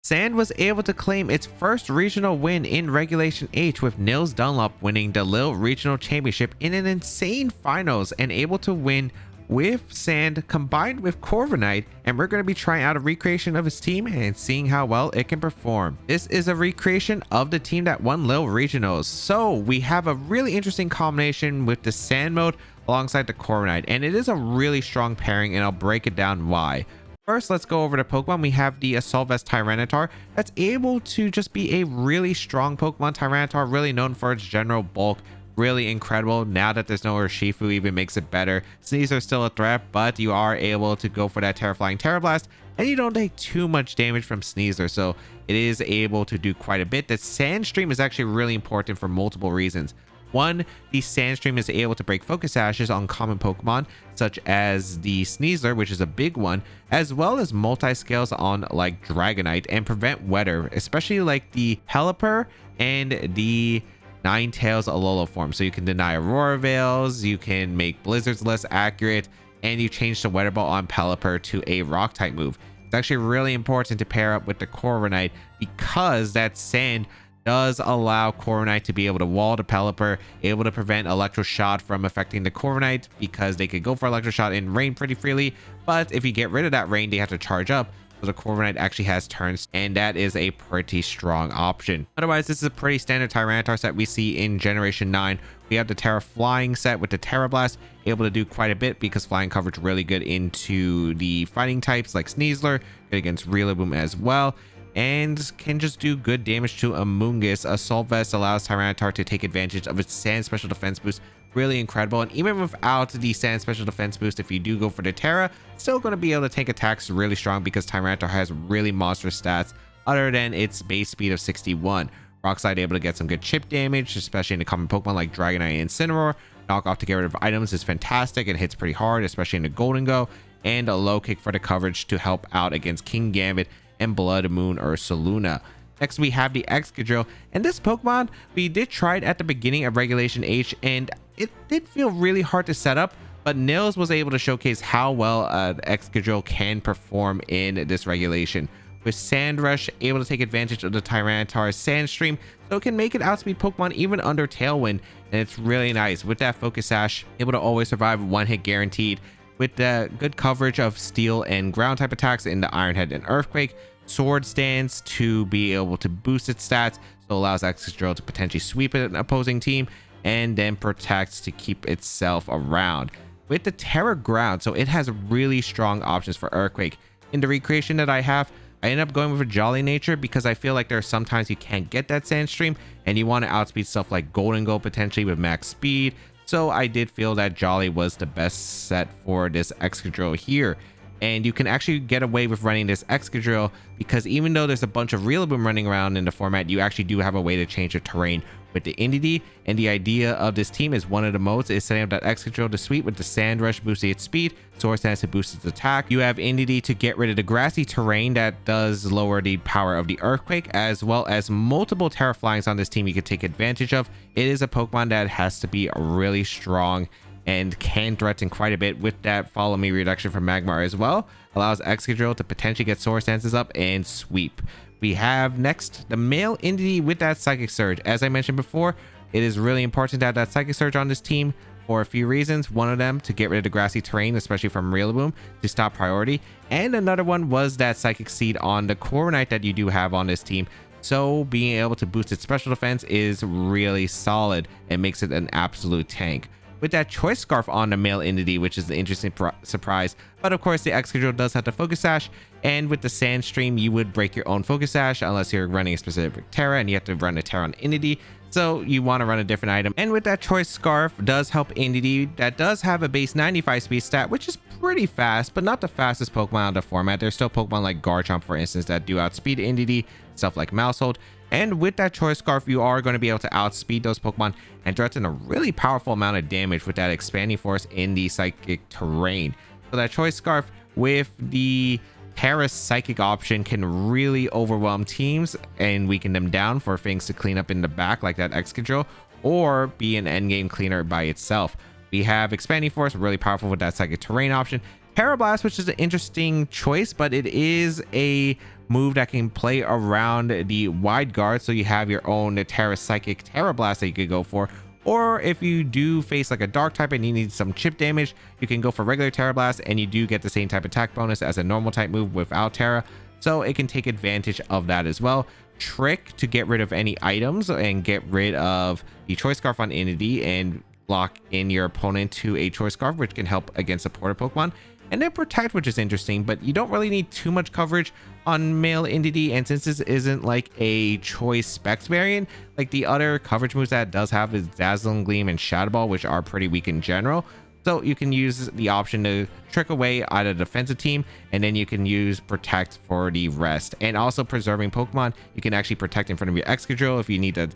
Sand was able to claim its first regional win in Regulation H, with Nils Dunlop winning the Lille Regional Championship in an insane finals and able to win with Sand combined with Corviknight, and we're going to be trying out a recreation of his team and seeing how well it can perform. This is a recreation of the team that won Lille Regionals, so we have a really interesting combination with the Sand mode alongside the Corviknight, and it is a really strong pairing, and I'll break it down why. First, let's go over to Pokemon. We have the Assault Vest Tyranitar that's able to just be a really strong Pokemon. Tyranitar, really known for its general bulk, really incredible. Now that there's no Urshifu, even makes it better. Sneasler is still a threat, but you are able to go for that Terraflying Terra Blast, and you don't take too much damage from Sneasler, so it is able to do quite a bit. The Sandstream is actually really important for multiple reasons. One, the Sandstream is able to break Focus Ashes on common Pokemon, such as the Sneasler, which is a big one, as well as multi-scales on like Dragonite and prevent weather, especially like the Pelipper and the Ninetales Alola form. So you can deny Aurora Veils, you can make Blizzards less accurate, and you change the Weather Ball on Pelipper to a Rock type move. It's actually really important to pair up with the Corviknight because that Sand does allow Corviknight to be able to wall the Pelipper, able to prevent Electro Shot from affecting the Corviknight because they could go for Electro Shot in rain pretty freely, but if you get rid of that rain, they have to charge up. So the Corviknight actually has turns, and that is a pretty strong option. Otherwise, this is a pretty standard Tyranitar set we see in Generation 9. We have the Terra Flying set with the Terra Blast, able to do quite a bit because flying coverage really good into the fighting types like Sneasler, good against Rillaboom as well, and can just do good damage to Amoonguss. Assault Vest allows Tyranitar to take advantage of its Sand Special Defense boost. Really incredible, and even without the Sand Special Defense boost, if you do go for the Terra, still going to be able to take attacks really strong because Tyranitar has really monstrous stats other than its base speed of 61. Rock Slide able to get some good chip damage, especially in the common Pokemon like Dragonite and Incineroar. Knock off to get rid of items is fantastic. It hits pretty hard, especially in the Golden Go, and a low kick for the coverage to help out against King Gambit and Blood Moon Ursaluna. Next, we have the Excadrill, and this Pokemon we did try it at the beginning of Regulation H, and it did feel really hard to set up, but Nils was able to showcase how well Excadrill can perform in this regulation. With Sand Rush, able to take advantage of the Tyranitar's Sandstream, so it can make it outspeed Pokemon even under Tailwind, and it's really nice. With that Focus Sash, able to always survive one hit guaranteed. With the good coverage of Steel and Ground type attacks in the Iron Head and Earthquake, Sword Stance to be able to boost its stats, so allows Excadrill to potentially sweep an opposing team, and then protects to keep itself around. With the Terra Ground, so it has really strong options for Earthquake. In the recreation that I have, I end up going with a Jolly Nature because I feel like there are sometimes you can't get that Sandstream and you want to outspeed stuff like Golden Go potentially with max speed. So I did feel that Jolly was the best set for this Excadrill here. And you can actually get away with running this Excadrill because even though there's a bunch of Rillaboom running around in the format, you actually do have a way to change the terrain with the Indeedee. And the idea of this team is one of the modes is setting up that Excadrill to sweep with the Sand Rush boosting its speed, Sword Stance to boost its attack. You have Indeedee to get rid of the grassy terrain that does lower the power of the Earthquake, as well as multiple Terra Flyings on this team you can take advantage of. It is a Pokemon that has to be really strong and can threaten quite a bit. With that Follow Me reduction from Magmar as well, allows Excadrill to potentially get Sword Stances up and sweep. We have next the male Indeedee with that Psychic Surge. As I mentioned before, it is really important to have that Psychic Surge on this team for a few reasons. One of them, to get rid of the grassy terrain, especially from Rillaboom, to stop priority, and another one was that Psychic Seed on the Corviknight that you do have on this team. So being able to boost its special defense is really solid and makes it an absolute tank. With that Choice Scarf on the male Indeedee, which is an interesting surprise, but of course the Excadrill does have the Focus Sash, and with the Sandstream you would break your own Focus Sash unless you're running a specific Terra and you have to run a Terra on Indeedee, so you want to run a different item. And with that Choice Scarf does help Indeedee, that does have a base 95 speed stat, which is pretty fast, but not the fastest Pokemon of the format. There's still Pokemon like Garchomp, for instance, that do outspeed Indeedee, stuff like Mousehold. And with that Choice Scarf, you are going to be able to outspeed those Pokemon and threaten a really powerful amount of damage with that Expanding Force in the Psychic terrain. So that Choice Scarf with the Terra Psychic option can really overwhelm teams and weaken them down for things to clean up in the back like that Excadrill, or be an endgame cleaner by itself. We have Expanding Force, really powerful with that Psychic terrain option, Parablast, which is an interesting choice, but it is a move that can play around the wide guard. So you have your own Terra Psychic Terra Blast that you could go for. Or if you do face like a dark type and you need some chip damage, you can go for regular Terra Blast and you do get the same type attack bonus as a normal type move without Terra. So it can take advantage of that as well. Trick to get rid of any items and get rid of the Choice Scarf on Entity and lock in your opponent to a Choice Scarf, which can help against supported Pokemon. And then Protect, which is interesting, but you don't really need too much coverage on male Entity. And since this isn't like a choice specs variant, like the other coverage moves that it does have is Dazzling Gleam and Shadow Ball, which are pretty weak in general. So you can use the option to trick away out of the defensive team, and then you can use Protect for the rest. And also preserving Pokemon, you can actually protect in front of your Excadrill. If you need to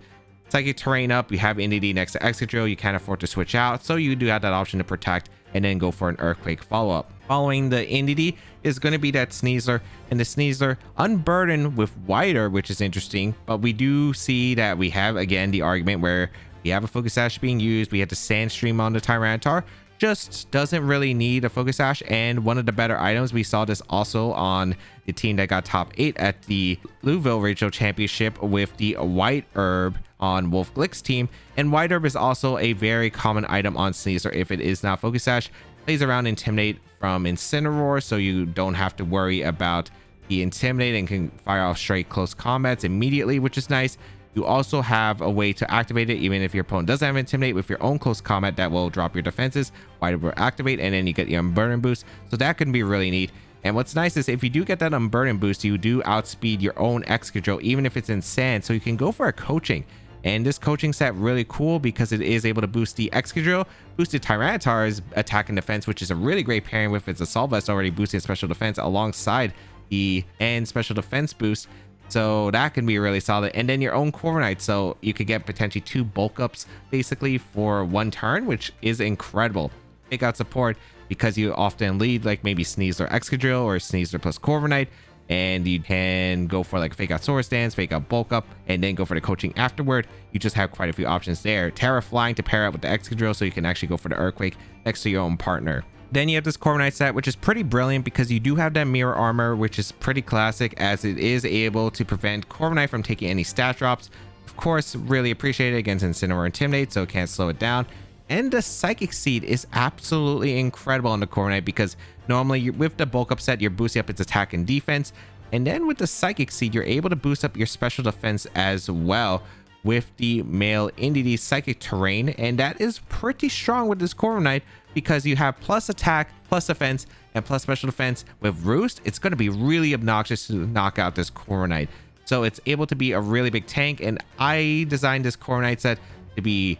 Psychic Terrain up, you have Entity next to Excadrill, you can't afford to switch out, so you do have that option to protect and then go for an Earthquake follow-up. Following the Entity is going to be that Sneasler, and the Sneasler unburdened with Wider, which is interesting, but we do see that we have again the argument where we have a Focus Sash being used, we have the Sandstream on the Tyranitar, just doesn't really need a Focus Sash. And one of the better items, we saw this also on the team that got top 8 at the Lille Regional Championship with the White Herb on Wolf Glick's team. And White Herb is also a very common item on Sneasler if it is not Focus Sash. Plays around Intimidate from Incineroar, so you don't have to worry about the Intimidate and can fire off straight close combats immediately, which is nice. You also have a way to activate it even if your opponent doesn't have Intimidate with your own close combat that will drop your defenses. White Herb will activate, and then you get your Unburden boost, so that can be really neat. And what's nice is if you do get that Unburden boost, you do outspeed your own Excadrill even if it's in sand, so you can go for a coaching. And this coaching set really cool because it is able to boost the Excadrill, boosted Tyranitar's attack and defense, which is a really great pairing with its Assault Vest already boosting special defense alongside the special defense boost. So that can be really solid. And then your own Corviknight, so you could get potentially 2 bulk ups basically for 1 turn, which is incredible. Take out support because you often lead like maybe Sneasler Excadrill or Sneasler plus Corviknight, and you can go for like fake out Swords Dance, fake out bulk up, and then go for the coaching afterward. You just have quite a few options there. Terra Flying to pair up with the Excadrill, so you can actually go for the Earthquake next to your own partner. Then you have this Corviknight set, which is pretty brilliant because you do have that Mirror Armor, which is pretty classic as it is able to prevent Corviknight from taking any stat drops. Of course, really appreciate it against Incineroar Intimidate, so it can't slow it down. And the Psychic Seed is absolutely incredible on the Corviknight because normally with the bulk up set, you're boosting up its attack and defense. And then with the Psychic Seed, you're able to boost up your special defense as well with the male Entity Psychic Terrain. And that is pretty strong with this Corviknight because you have plus attack, plus defense, and plus special defense. With Roost, it's going to be really obnoxious to knock out this Corviknight. So it's able to be a really big tank. And I designed this Corviknight set to be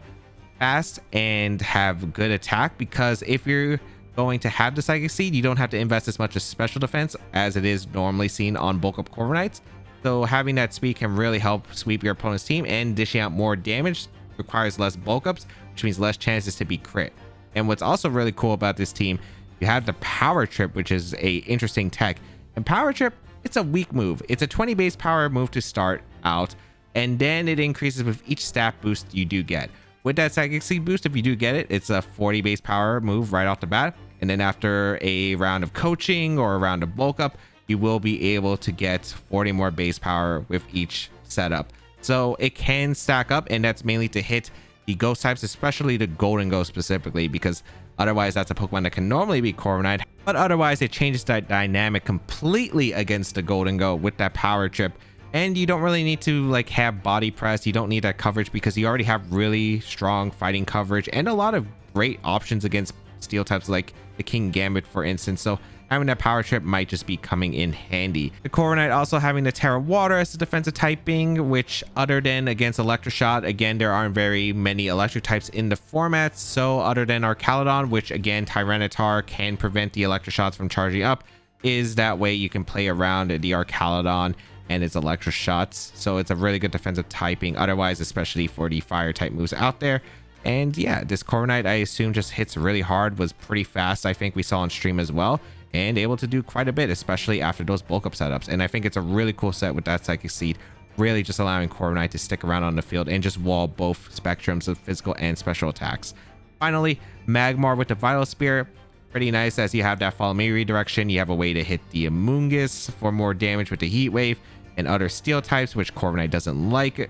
fast and have good attack because if you're going to have the Psychic Seed, you don't have to invest as much as special defense as it is normally seen on bulk up Corviknights. So having that speed can really help sweep your opponent's team, and dishing out more damage requires less bulk ups, which means less chances to be crit. And what's also really cool about this team, you have the Power Trip, which is a interesting tech. And Power Trip, it's a weak move. It's a 20 base power move to start out, and then it increases with each stat boost you do get. With that Psychic Seed boost, if you do get it, it's a 40 base power move right off the bat. And then after a round of coaching or a round of bulk up, you will be able to get 40 more base power with each setup. So it can stack up, and that's mainly to hit the ghost types, especially the Golden Ghost specifically, because otherwise that's a Pokemon that can normally be Corviknight, but otherwise it changes that dynamic completely against the Golden Ghost with that Power Trip. And you don't really need to like have body press, you don't need that coverage because you already have really strong fighting coverage and a lot of great options against steel types like the King Gambit, for instance. So having that Power Trip might just be coming in handy. The Corviknight also having the Terra Water as the defensive typing, which other than against Electroshot, again, there aren't very many electric types in the format. So other than Archaludon, which again, Tyranitar can prevent the Electroshots from charging up, is that way you can play around the Archaludon and its Electroshots. So it's a really good defensive typing otherwise, especially for the fire type moves out there. And yeah, this Corviknight, I assume, just hits really hard, was pretty fast, I think we saw on stream as well, and able to do quite a bit, especially after those bulk up setups. And I think it's a really cool set with that Psychic Seed, really just allowing Corviknight to stick around on the field and just wall both spectrums of physical and special attacks. Finally, Magmar with the Vital Spear. pretty nice as you have that follow me redirection. You have a way to hit the Amoonguss for more damage with the Heat Wave and other steel types, which Corviknight doesn't like.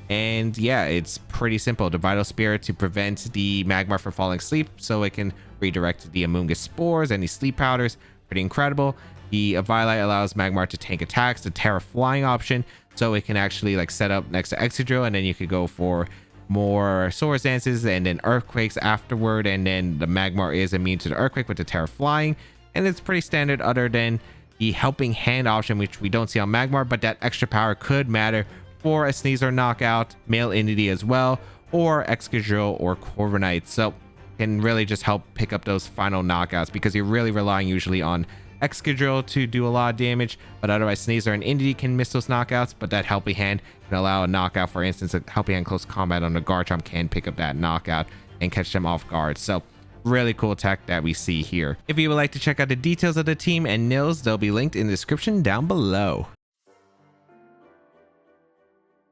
And yeah, it's pretty simple. The Vital Spirit to prevent the Magmar from falling asleep so it can redirect the Amoonguss spores and the sleep powders. Pretty incredible. The Violet allows Magmar to tank attacks, the Terra Flying option, so it can actually like set up next to Excadrill, and then you could go for more Swords Dances and then Earthquakes afterward, and then the Magmar is immune to the Earthquake with the Terra Flying, and it's pretty standard other than the Helping Hand option, which we don't see on Magmar, but that extra power could matter for a Sneasler knockout, Male Entity as well, or Excadrill or Corviknight. So can really just help pick up those final knockouts because you're really relying usually on Excadrill to do a lot of damage, but otherwise Sneasler and Entity can miss those knockouts, but that Helping Hand can allow a knockout. For instance, a Helping Hand close combat on the Garchomp can pick up that knockout and catch them off guard. So really cool tech that we see here. If you would like to check out the details of the team and Nils, they'll be linked in the description down below.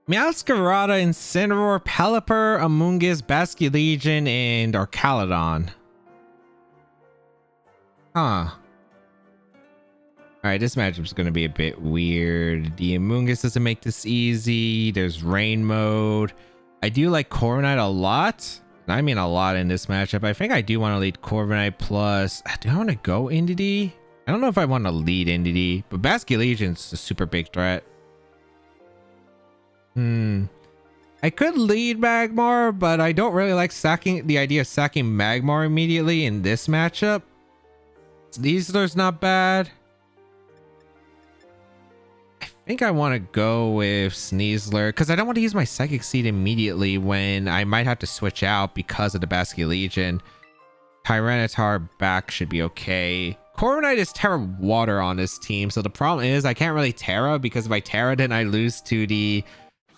Meowscarada, Incineroar, Pelipper, Amoonguss, Basculegion, and Archaludon. Huh. Alright, this matchup's going to be a bit weird. The Amoonguss doesn't make this easy. There's rain mode. I do like Corviknight a lot. I mean a lot in this matchup. I think I do want to lead Corviknight plus... Do I want to go Entity? I don't know if I want to lead Entity, but Basculegion's a super big threat. I could lead Magmar, but I don't really like the idea of sacking Magmar immediately in this matchup. Sneasler's not bad. I think I want to go with Sneasler because I don't want to use my Psychic Seed immediately when I might have to switch out because of the Basculegion. Tyranitar back should be okay. Corviknight is Terra Water on this team, so the problem is I can't really Terra because if I Terra, then I lose to the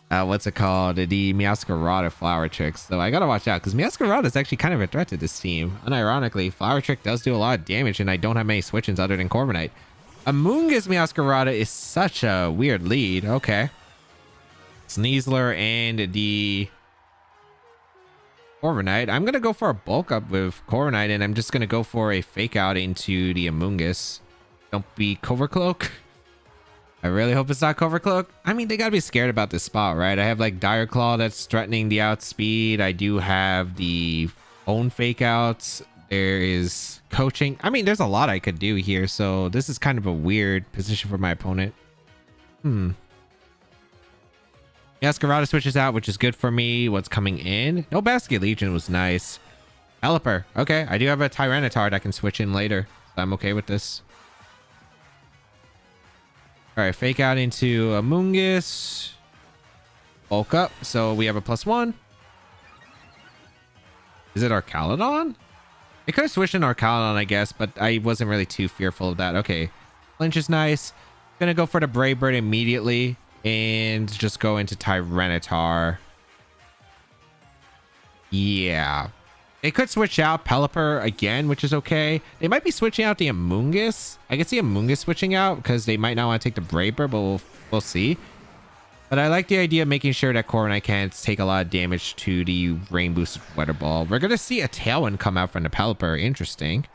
what's it called? The Meowscarada Flower Trick. So I gotta watch out because Meowscarada is actually kind of a threat to this team. Unironically, Flower Trick does do a lot of damage and I don't have many switch-ins other than Corviknight. Amoonguss Meowscarada is such a weird lead. Okay. Sneasler and the Corviknight. I'm gonna go for a bulk up with Corviknight and I'm just gonna go for a fake out into the Amoonguss. Don't be Covercloak. I really hope it's not Covercloak. I mean, they gotta be scared about this spot, right? I have like Dire Claw that's threatening the outspeed. I do have the own fake outs. There is coaching. I mean, there's a lot I could do here, so this is kind of a weird position for my opponent. Meowscarada switches out, which is good for me. What's coming in? No, Basculegion was nice. Pelipper. Okay, I do have a Tyranitar that can switch in later, so I'm okay with this. All right, fake out into Amoonguss. Bulk up, so we have a +1. Is it Archaludon? It could have switched in Archaludon, I guess, but I wasn't really too fearful of that. Okay, flinch is nice. Gonna go for the Brave Bird immediately and just go into Tyranitar. Yeah. They could switch out Pelipper again, which is okay. They might be switching out the Amoonguss. I can see Amoonguss switching out because they might not want to take the Brave Bird, but we'll see. But I like the idea of making sure that Corviknight can't take a lot of damage to the Rain Boost Weather Ball. We're going to see a Tailwind come out from the Pelipper. Interesting.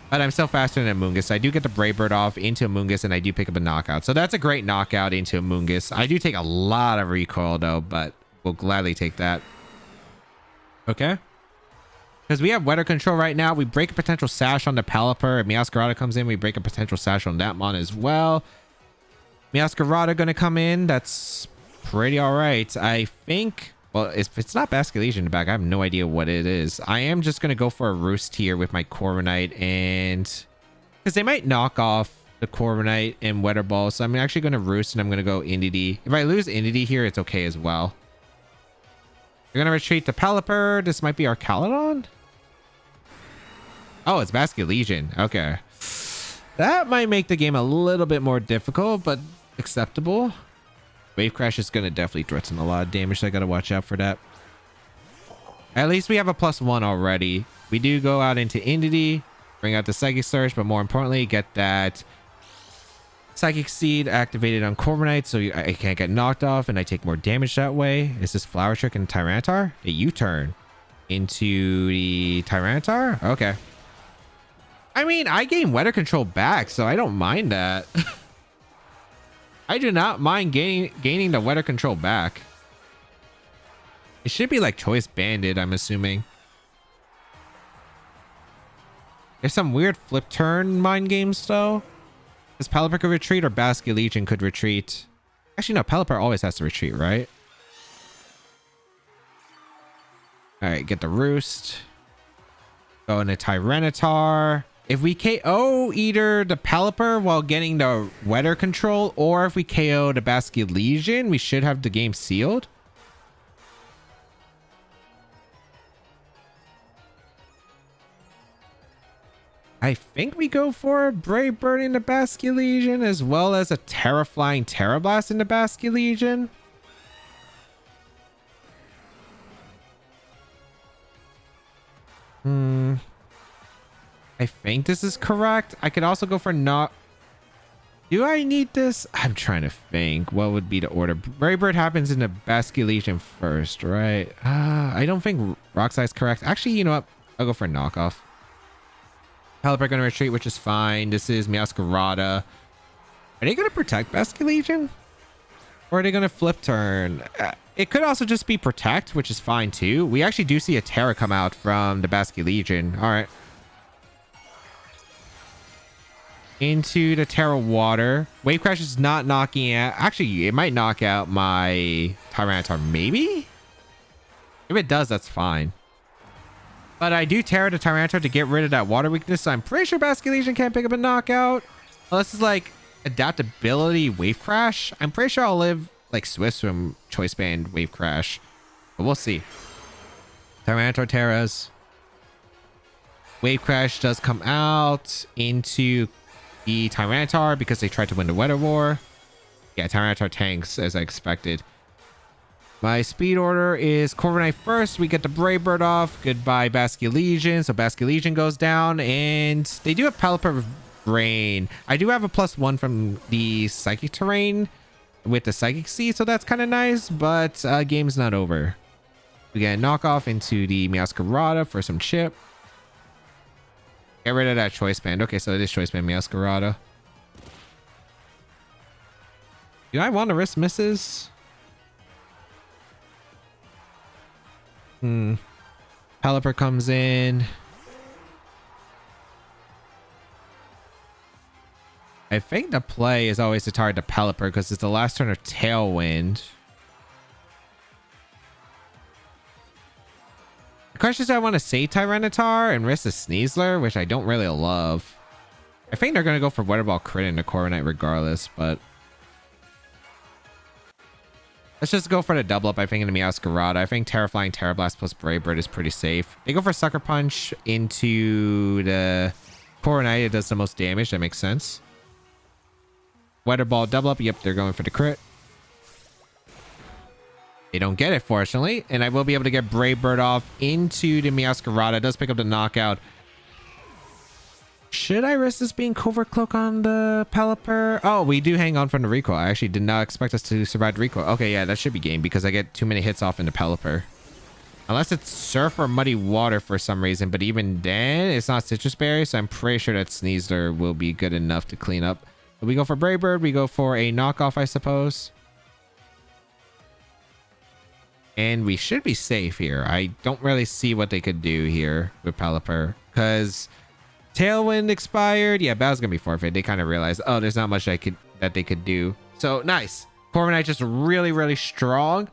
But I'm still faster than Amoonguss. I do get the Brave Bird off into Amoonguss, and I do pick up a knockout. So that's a great knockout into Amoonguss. I do take a lot of recoil, though, but we'll gladly take that. Okay. Because we have weather control right now. We break a potential sash on the Pelipper. If Meowscarada comes in, we break a potential sash on that mon as well. Meowscarada going to come in. That's pretty all right. I think, well, if it's not Basculegion in the back, I have no idea what it is. I am just going to go for a Roost here with my Corviknight, and because they might knock off the Corviknight and Weather Ball. So I'm actually going to Roost and I'm going to go Entity. If I lose Entity here, it's okay as well. We're going to retreat to Pelipper. This might be Archaludon. Oh, it's Basculegion. Okay. That might make the game a little bit more difficult, but acceptable. Wave Crash is going to definitely threaten a lot of damage, so I got to watch out for that. At least we have a +1 already. We do go out into Entity, bring out the Psychic Surge, but more importantly, get that Psychic Seed activated on Corviknight, so I can't get knocked off and I take more damage that way. Is this Flower Trick and Tyranitar? A U-turn. into the Tyranitar. Okay. I mean, I gain weather control back, so I don't mind that. I do not mind gaining the weather control back. It should be like choice banded, I'm assuming. There's some weird flip turn mind games though. Does Pelipper could retreat or Basculegion could retreat? Actually, no, Pelipper always has to retreat, right? All right, get the Roost. Go into Tyranitar. If we KO either the Pelipper while getting the weather control, or if we KO the Basculegion, we should have the game sealed. I think we go for a Brave Bird in the Basculegion as well as a Terraflying Terrablast in the Basculegion. I think this is correct. I could also go for not. Do I need this? I'm trying to think. What would be the order? Brave Bird happens in the Basculegion first, right? I don't think Rockslide is correct. Actually, you know what? I'll go for a knockoff. Pelipper gonna retreat, which is fine. This is Meowscarada. Are they gonna protect Basculegion? Or are they gonna flip turn? It could also just be protect, which is fine too. We actually do see a Terra come out from the Basculegion. All right. Into the Terra Water. Wave Crash is not knocking out. Actually, it might knock out my Tyranitar, maybe? If it does, that's fine. But I do Terra the Tyranitar to get rid of that water weakness, so I'm pretty sure Basculegion can't pick up a knockout. Unless it's like adaptability Wave Crash. I'm pretty sure I'll live like Swift Swim Choice Band Wave Crash. But we'll see. Tyranitar Terras. Wave Crash does come out into the Tyranitar because they tried to win the Weather War. Yeah, Tyranitar tanks as I expected. My speed order is Corviknight first. We get the Brave Bird off. Goodbye, Basculegion. So Basculegion goes down. And they do have Pelipper Rain. I do have a +1 from the Psychic Terrain with the Psychic Seed. So that's kind of nice. But game's not over. We get a knockoff into the Meowscarada for some chip. Get rid of that Choice Band. Okay, so it is Choice Band Meowscarada. Do I want to risk misses? Pelipper comes in. I think the play is always to target the Pelipper because it's the last turn of Tailwind. The question is, I want to say Tyranitar and risk the Sneasler, which I don't really love. I think they're going to go for Weather Ball crit into Corviknight regardless, but let's just go for the double up. I think in the Meowscarada. I think Terraflying Terrablast plus Brave Bird is pretty safe. They go for Sucker Punch into the Corviknight. It does the most damage. That makes sense. Weather Ball double up. Yep, they're going for the crit. They don't get it, fortunately. And I will be able to get Brave Bird off into the Meowscarada. It does pick up the knockout. Should I risk this being Covert Cloak on the Pelipper? Oh, we do hang on from the recoil. I actually did not expect us to survive the recoil. Okay, yeah, that should be game because I get too many hits off in the Pelipper. Unless it's Surf or Muddy Water for some reason. But even then, it's not Citrus Berry. So I'm pretty sure that Sneasler will be good enough to clean up. But we go for Brave Bird. We go for a knockoff, I suppose. And we should be safe here. I don't really see what they could do here with Pelipper. Because Tailwind expired. Yeah, Battle's going to be forfeit. They kind of realized, oh, there's not much that they could do. So, nice. Corviknight just really, really strong.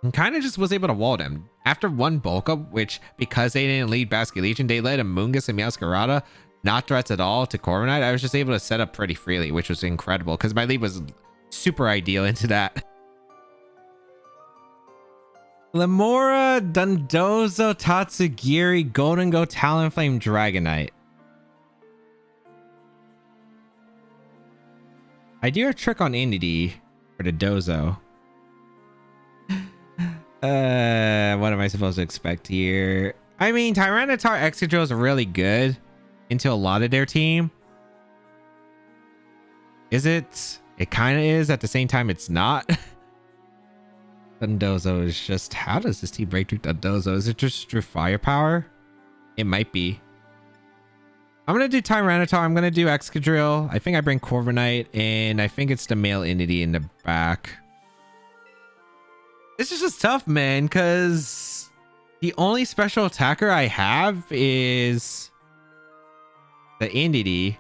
And kind of just was able to wall them. After one bulk up, which, because they didn't lead Basculegion, they led a Moongus and Meowscarada. Not threats at all to Corviknight. I was just able to set up pretty freely, which was incredible. Because my lead was super ideal into that. Lemora, Dundozo, Tatsugiri, Golden Go, Talonflame, Dragonite. I do a trick on Inity for the Dozo. What am I supposed to expect here? I mean, Tyranitar Excadrill is really good into a lot of their team. Is it? It kind of is. At the same time, it's not. Dundozo is just... How does this team break through Dundozo? Is it just through firepower? It might be. I'm going to do Tyranitar. I'm going to do Excadrill. I think I bring Corviknight. And I think it's the male entity in the back. This is just tough, man. Because the only special attacker I have is the entity.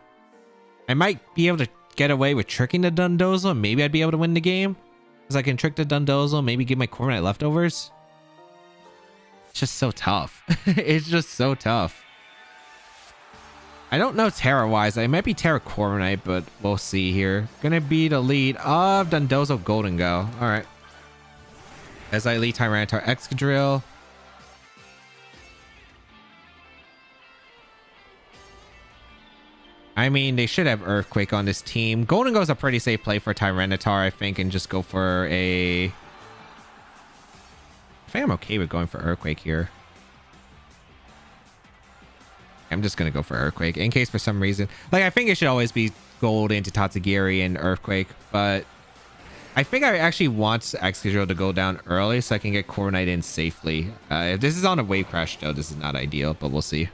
I might be able to get away with tricking the Dundozo. Maybe I'd be able to win the game. Because I can trick the Dundozo, maybe give my Corviknight leftovers. It's just so tough. It's just so tough. I don't know Terra-wise. I might be Terra Corviknight, but we'll see here. Gonna be the lead of Dundozo Golden Go. Alright. As I lead Tyranitar Excadrill. I mean, they should have Earthquake on this team. Golden Go is a pretty safe play for Tyranitar, I think, and just go for a... I think I'm okay with going for Earthquake here. I'm just going to go for Earthquake in case for some reason... Like, I think it should always be Gold into Tatsugiri and Earthquake, but I think I actually want Excadrill to go down early so I can get Corviknight in safely. If this is on a Wave Crash, though, this is not ideal, but we'll see.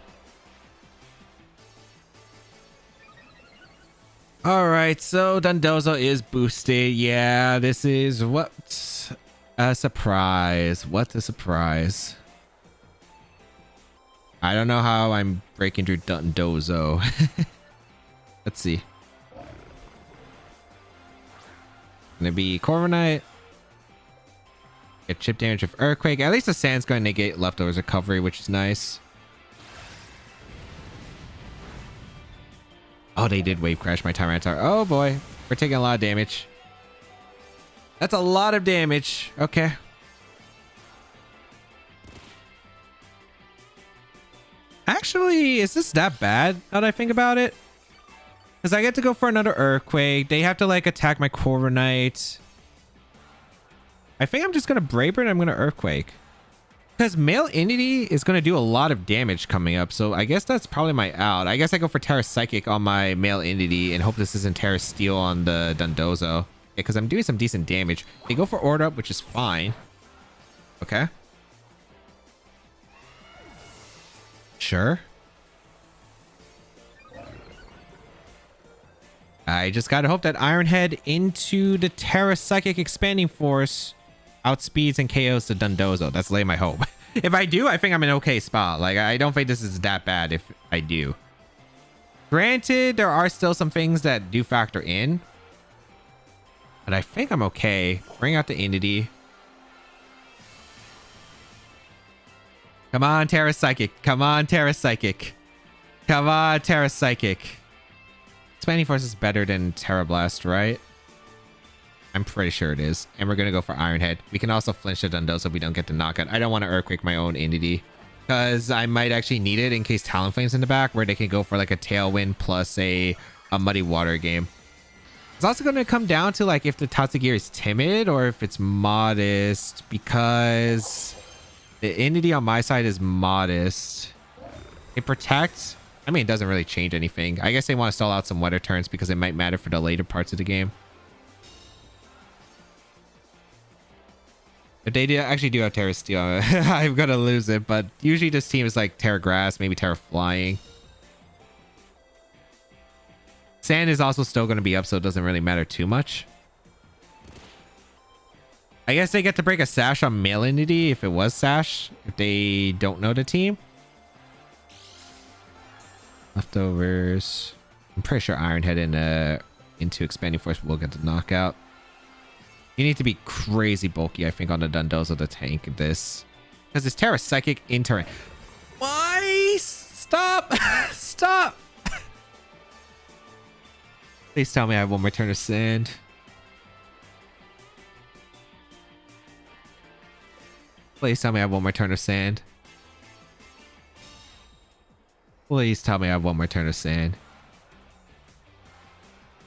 Alright, so Dundozo is boosted. Yeah, this is what a surprise. What a surprise. I don't know how I'm breaking through Dundozo. Let's see. Gonna be Corviknight. Get chip damage of Earthquake. At least the Sand's going to negate leftovers recovery, which is nice. Oh, they did Wave Crash my Tyranitar. Oh boy, we're taking a lot of damage. That's a lot of damage. Okay. Actually, is this that bad now that I think about it? Because I get to go for another Earthquake. They have to like attack my Corviknight. I think I'm just going to Brave Bird and I'm going to Earthquake. Because male entity is going to do a lot of damage coming up. So I guess that's probably my out. I guess I go for Terra Psychic on my male entity and hope this isn't Terra Steel on the Dundozo. Because I'm doing some decent damage. They go for Order Up, which is fine. Okay. Sure. I just gotta hope that Iron Head into the Terra Psychic Expanding Force outspeeds and KOs the Dundozo. That's lay my hope. If I do, I think I'm in an okay spot. Like, I don't think this is that bad if I do. Granted, there are still some things that do factor in. But I think I'm okay. Bring out the entity. Come on, Terra Psychic. Come on, Terra Psychic. Come on, Terra Psychic. Expanding Force is better than Terra Blast, right? I'm pretty sure it is. And we're going to go for Iron Head. We can also flinch the Dundozo if we don't get the knockout. I don't want to Earthquake my own entity. Because I might actually need it in case Talonflame's in the back. Where they can go for like a Tailwind plus a Muddy Water game. It's also going to come down to like if the Tatsugiri is timid or if it's modest. Because the entity on my side is modest. It protects. I mean, it doesn't really change anything. I guess they want to stall out some weather turns because it might matter for the later parts of the game. If they actually do have Terra Steel, I'm going to lose it. But usually this team is like Terra Grass, maybe Terra Flying. Sand is also still going to be up, so it doesn't really matter too much. I guess they get to break a Sash on male entity if it was Sash, if they don't know the team. Leftovers. I'm pretty sure Iron Head into Expanding Force will get the knockout. You need to be crazy bulky, I think, on the Dundozo to tank this. Because it's Terra Psychic in turn. Why? Stop! Stop! Please tell me I have one more turn of Sand. Please tell me I have one more turn of Sand. Please tell me I have one more turn of Sand.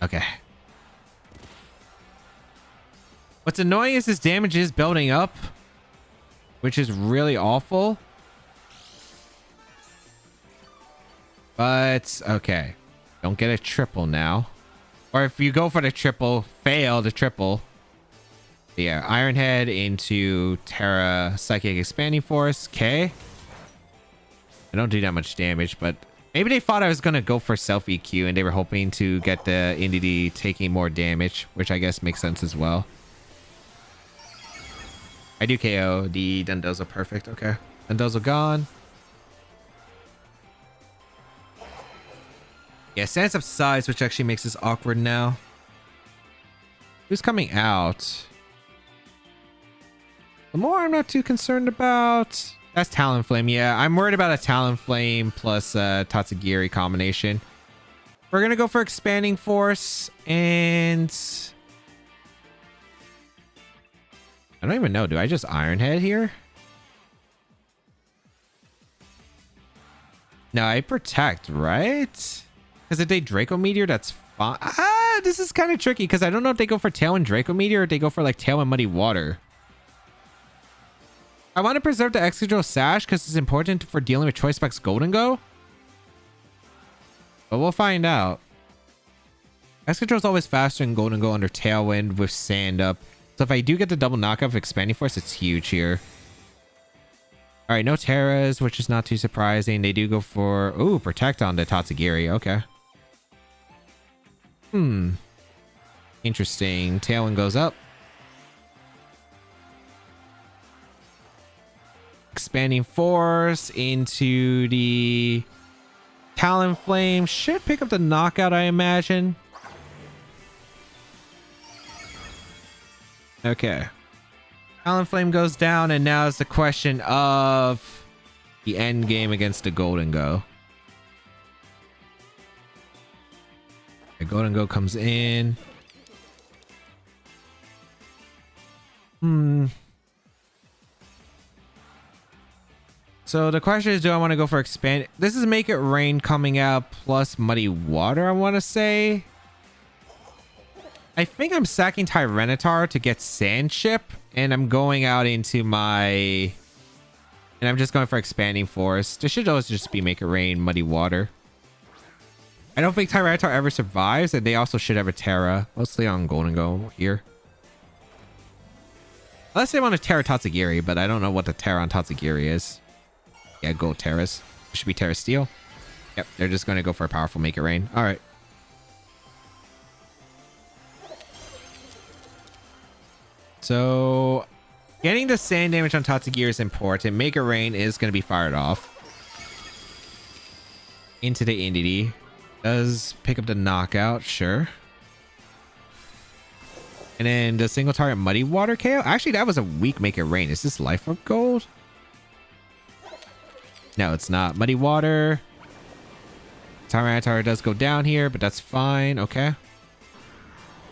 Okay. What's annoying is this damage is building up, which is really awful. But, okay. Don't get a triple now. Or if you go for the triple, fail the triple. Yeah, Iron Head into Terra Psychic Expanding Force. Okay. I don't do that much damage, but maybe they thought I was going to go for self EQ and they were hoping to get the entity taking more damage, which I guess makes sense as well. I do KO the Dundozo. Perfect. Okay. Dundozo gone. Yeah, Sans up size, which actually makes this awkward now. Who's coming out? The more I'm not too concerned about. That's Talonflame. Yeah, I'm worried about a Talonflame plus Tatsugiri combination. We're going to go for Expanding Force and... I don't even know. Do I just Iron Head here? No, I Protect, right? Because if they Draco Meteor, that's fine. Ah, this is kind of tricky because I don't know if they go for Tailwind Draco Meteor or if they go for like Tailwind Muddy Water. I want to preserve the Excadrill Sash because it's important for dealing with Choice Specs Golden Go. But we'll find out. Excadrill is always faster than Golden Go under Tailwind with Sand Up. So if I do get the double knockout of Expanding Force, it's huge here. All right, no Terras, which is not too surprising. They do go for... Ooh, Protect on the Tatsugiri. Okay. Interesting. Tailwind goes up. Expanding Force into the Talonflame. Should pick up the knockout, I imagine. Okay. Talonflame goes down, and now it's the question of the end game against the Golden Go. The Golden Go comes in. So the question is, do I want to go for expand? This is Make It Rain coming out plus Muddy Water, I want to say. I think I'm sacking Tyranitar to get Sand Chip, and I'm going out into my... And I'm just going for Expanding Force. This should always just be Make It Rain, Muddy Water. I don't think Tyranitar ever survives, and they also should have a Terra. Mostly on Golden Go here. Unless they want to Terra Tatsugiri, but I don't know what the Terra on Tatsugiri is. Yeah, go Terras. It should be Terra Steel. Yep, they're just going to go for a powerful Make It Rain. All right. So, getting the sand damage on Tatsugiri is important. Make It Rain is going to be fired off. Into the entity. Does pick up the knockout, sure. And then the single target Muddy Water KO. Actually, that was a weak Make It Rain. Is this Life Orb Gold? No, it's not. Muddy Water. Tyranitar does go down here, but that's fine. Okay.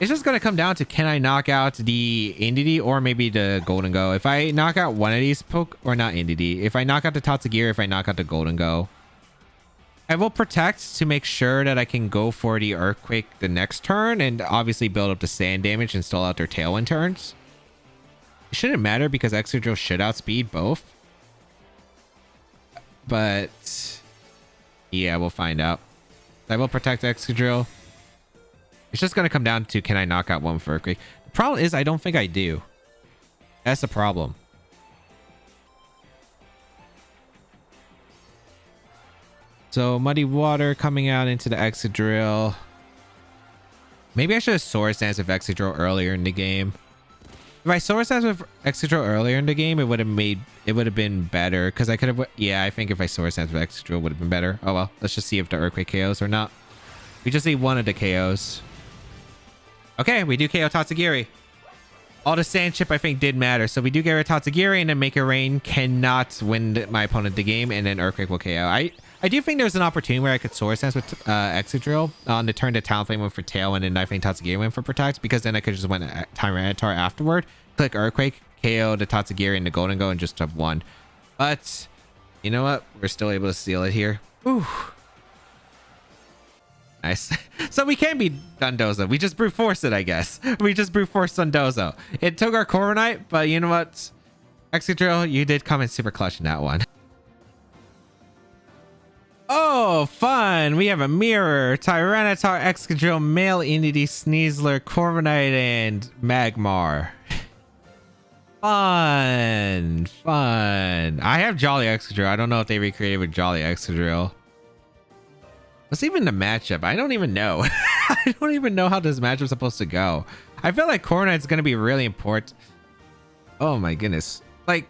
It's just going to come down to, can I knock out the entity or maybe the Golden Go? If I knock out one of these or not entity, if I knock out the Tatsugiri, if I knock out the Golden Go, I will Protect to make sure that I can go for the Earthquake the next turn and obviously build up the sand damage and stall out their Tailwind turns. It shouldn't matter because Excadrill should outspeed both. But yeah, we'll find out. I will Protect Excadrill. It's just going to come down to, can I knock out one for Earthquake? The problem is I don't think I do. That's the problem. So Muddy Water coming out into the Excadrill. Maybe I should have Swords Dance with Excadrill earlier in the game. If I Swords Dance with Excadrill earlier in the game, it would have been better. Because I could have... Yeah, I think if I Swords Dance with Excadrill, it would have been better. Oh well, let's just see if the Earthquake KOs or not. We just need one of the KOs. Okay, we do KO Tatsugiri. All the Sand Chip I think did matter. So we do get rid of Tatsugiri, and then Make It Rain cannot win my opponent the game, and then Earthquake will KO. I do think there's an opportunity where I could Swords Dance with Excadrill on the turn that Talonflame went for Tail, and then I think Tatsugiri went for Protect, because then I could just win Tyranitar afterward, click Earthquake, KO the Tatsugiri and the Golden Go, and just have one. But you know what? We're still able to steal it here. Ooh. Nice. So we can be Dundozo. We just brute force it, I guess. We just brute force Dundozo. It took our Corviknight, but you know what? Excadrill, you did come in super clutch in that one. Oh, fun. We have a mirror, Tyranitar, Excadrill, Male Entity, Sneasler, Corviknight, and Magmar. Fun. Fun. I have Jolly Excadrill. I don't know if they recreated with Jolly Excadrill. What's even the matchup? I don't even know. I don't even know how this matchup's supposed to go. I feel like Corviknight's going to be really important. Oh my goodness. Like,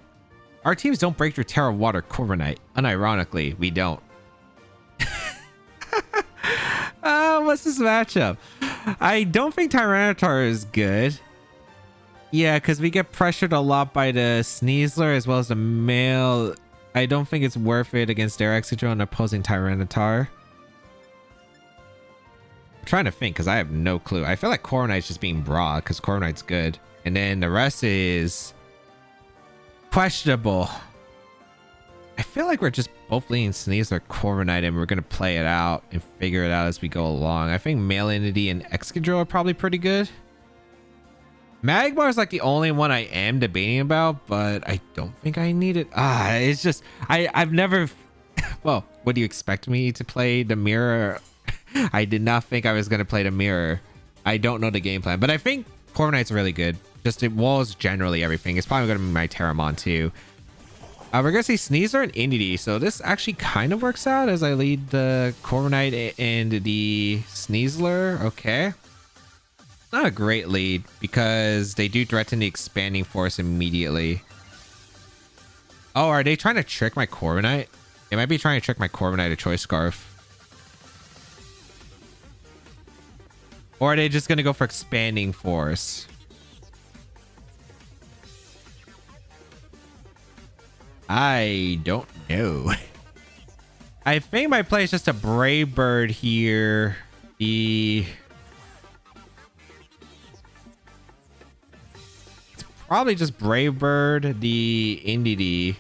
our teams don't break through Terra Water Corviknight. Unironically, we don't. What's this matchup? I don't think Tyranitar is good. Yeah, because we get pressured a lot by the Sneasler as well as the male. I don't think it's worth it against their Excadrill and opposing Tyranitar. I'm trying to think because I have no clue. I feel like Corviknight's just being broad because Corviknight's good. And then the rest is questionable. I feel like we're just both leaning Sneasler Corviknight and we're going to play it out and figure it out as we go along. I think Male Entity and Excadrill are probably pretty good. Magmar is like the only one I am debating about, but I don't think I need it. It's just, I've never, well, would you expect me to play the mirror? I did not think I was going to play the mirror. I don't know the game plan, but I think Corviknight's really good. Just it walls generally everything. It's probably going to be my Terramon too. We're going to see Sneasler and Entity. So this actually kind of works out as I lead the Corviknight and the Sneasler. Okay. Not a great lead because they do threaten the Expanding Force immediately. Oh, are they trying to trick my Corviknight? They might be trying to trick my Corviknight to Choice Scarf. Or are they just going to go for Expanding Force? I don't know. I think my play is just a Brave Bird here. It's probably just Brave Bird, the Entity.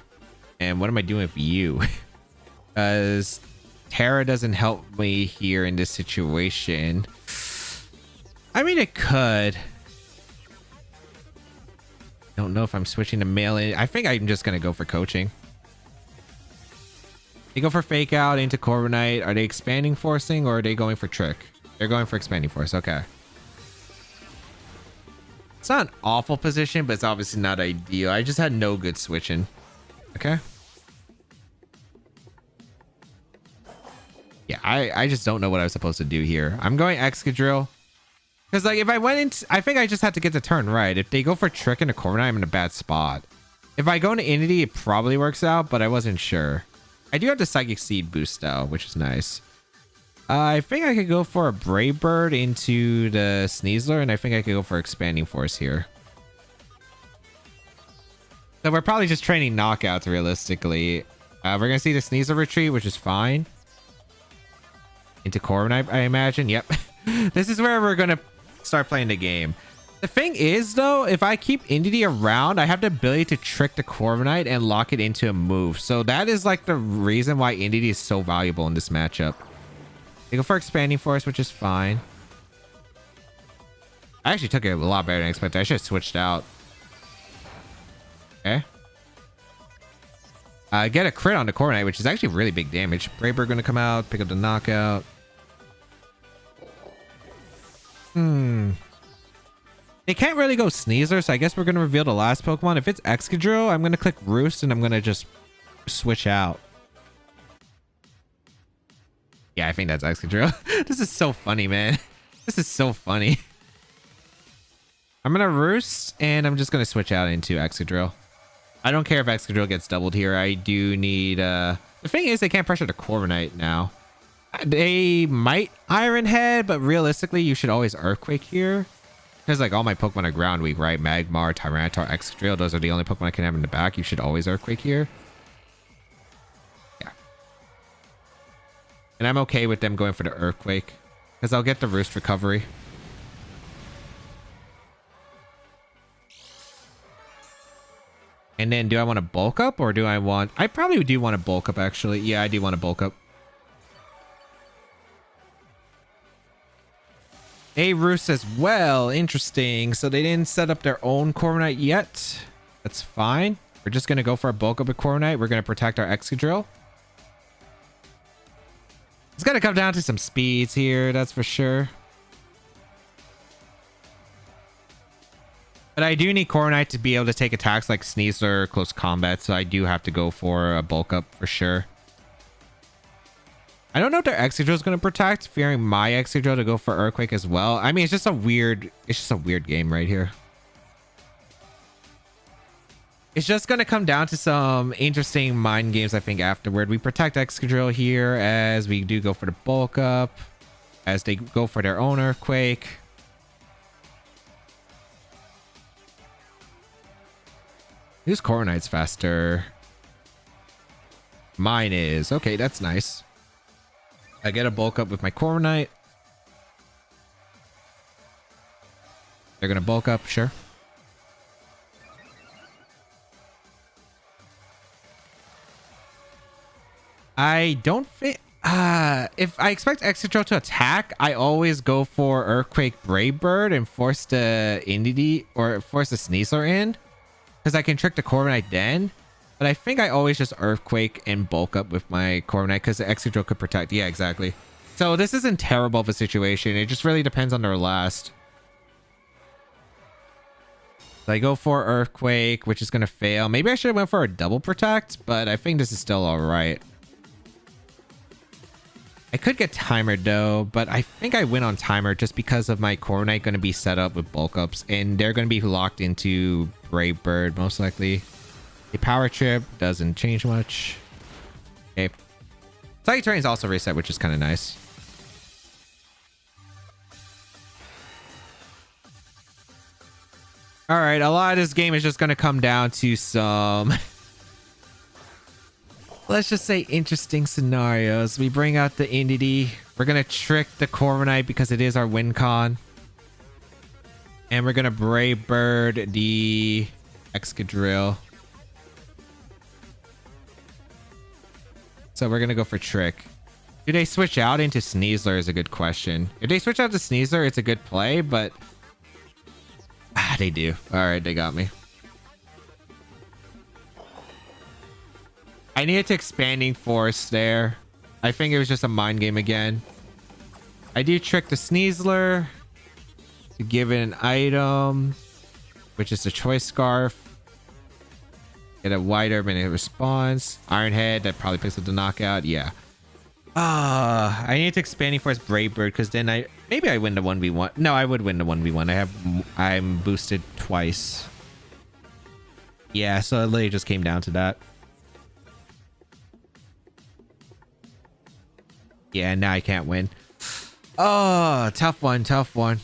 And what am I doing for you? Because Terra doesn't help me here in this situation. I mean, it could. Don't know if I'm switching to Male. I think I'm just going to go for Coaching. They go for Fake Out into Corviknight. Are they Expanding Forcing or are they going for Trick? They're going for Expanding Force. Okay. It's not an awful position, but it's obviously not ideal. I just had no good switching. Okay. Yeah, I just don't know what I was supposed to do here. I'm going Excadrill. Because, like, if I went into... I think I just had to get the turn right. If they go for Trick into Corviknight, I'm in a bad spot. If I go into Entity, it probably works out, but I wasn't sure. I do have the Psychic Seed boost, though, which is nice. I think I could go for a Brave Bird into the Sneasler, and I think I could go for Expanding Force here. So we're probably just training knockouts, realistically. We're going to see the Sneasler retreat, which is fine. Into Corviknight, I imagine. Yep. This is where we're going to start playing the game. The thing is, though, if I keep Entity around, I have the ability to trick the Corviknight and lock it into a move. So that is like the reason why Entity is so valuable in this matchup. They go for Expanding Force, which is fine. I actually took it a lot better than I expected. I should have switched out. Okay. Get a crit on the Corviknight, which is actually really big damage. Brave Bird going to come out, pick up the knockout. They can't really go Sneasler, so I guess we're going to reveal the last Pokemon. If it's Excadrill, I'm going to click Roost, and I'm going to just switch out. Yeah, I think that's Excadrill. This is so funny, man. This is so funny. I'm going to Roost, and I'm just going to switch out into Excadrill. I don't care if Excadrill gets doubled here. I do need... The thing is, they can't pressure the Corviknight now. They might Iron Head, but realistically, you should always Earthquake here. Because, like, all my Pokemon are Ground Weak, right? Magmar, Tyranitar, Excadrill. Those are the only Pokemon I can have in the back. You should always Earthquake here. Yeah. And I'm okay with them going for the Earthquake. Because I'll get the Roost recovery. And then, do I want to bulk up? Or do I want... I probably do want to bulk up, actually. Yeah, I do want to bulk up. A Roost as well. Interesting. So they didn't set up their own Corviknight yet. That's fine. We're just going to go for a bulk up with Corviknight. We're going to protect our Excadrill. It's going to come down to some speeds here. That's for sure. But I do need Corviknight to be able to take attacks like Sneasler, close combat, so I do have to go for a bulk up for sure. I don't know if their Excadrill is going to protect, fearing my Excadrill to go for Earthquake as well. I mean, it's just a weird game right here. It's just going to come down to some interesting mind games, I think, afterward. We protect Excadrill here as we do go for the bulk up, as they go for their own Earthquake. Whose Corviknight's faster? Mine is. Okay, that's nice. I get a bulk up with my Corviknight. They're going to bulk up, sure. I don't think... if I expect Excadrill to attack, I always go for Earthquake Brave Bird and force the Indeedee or force the Sneasler in. Because I can trick the Corviknight then. But I think I always just Earthquake and bulk up with my Corviknight because the Excadrill could protect. Yeah, exactly. So this isn't terrible of a situation. It just really depends on their last. So I go for Earthquake, which is going to fail. Maybe I should have went for a double protect, but I think this is still all right. I could get timered though, but I think I win on timer just because of my Corviknight going to be set up with bulk ups and they're going to be locked into Brave Bird most likely. A power trip doesn't change much. Okay. Psychic Terrain is also reset, which is kind of nice. All right, a lot of this game is just going to come down to some... let's just say interesting scenarios. We bring out the Indeedee. We're going to trick the Corviknight because it is our win con. And we're going to Brave Bird the Excadrill. So we're going to go for Trick. Do they switch out into Sneasler is a good question. If they switch out to Sneasler, it's a good play, but... they do. All right, they got me. I needed to Expanding Force there. I think it was just a mind game again. I do trick the Sneasler to give it an item, which is the Choice Scarf. Get a White Herb and it responds. Iron Head, that probably picks up the knockout. Yeah. I need to Expanding Force Brave Bird because then maybe I win the 1v1. No, I would win the 1v1. I'm boosted twice. Yeah, so it literally just came down to that. Yeah, now I can't win. Oh, tough one, tough one.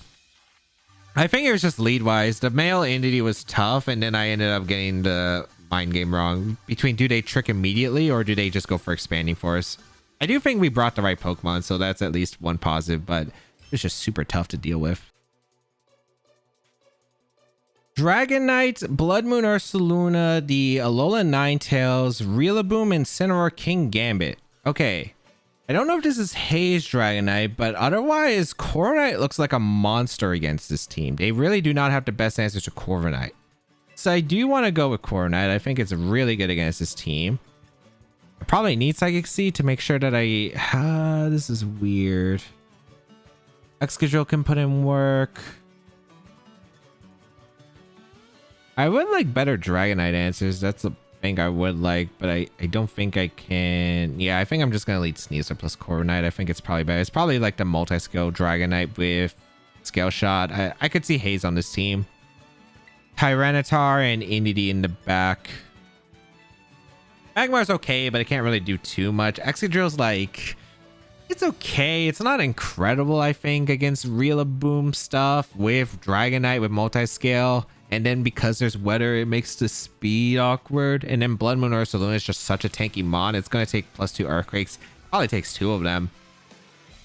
I think it was just lead wise. The male Indeedee was tough, and then I ended up getting the mind game wrong. Between do they trick immediately or do they just go for Expanding Force? I do think we brought the right Pokemon, so that's at least one positive, but it's just super tough to deal with. Dragonite, Blood Moon Ursaluna, the Alola Ninetales, Rillaboom, and Cineroar King Gambit. Okay. I don't know if this is Haze Dragonite, but otherwise, Corviknight looks like a monster against this team. They really do not have the best answers to Corviknight. So I do want to go with Corviknight. I think it's really good against this team. I probably need Psychic Seed to make sure that I... this is weird. Excadrill can put in work. I would like better Dragonite answers. That's a thing I would like, but I don't think I can. Yeah, I think I'm just going to lead Sneasler plus Corviknight. I think it's probably better. It's probably like the multi-skill Dragonite with Scale Shot. I could see Haze on this team. Tyranitar and Indeedee in the back. Magmar's okay, but it can't really do too much. Excadrill's like... it's okay. It's not incredible, I think, against Rillaboom stuff with Dragonite with multi-scale. And then because there's weather, it makes the speed awkward. And then Blood Moon Ursaluna is just such a tanky mon. It's going to take +2 Earthquakes. Probably takes 2 of them.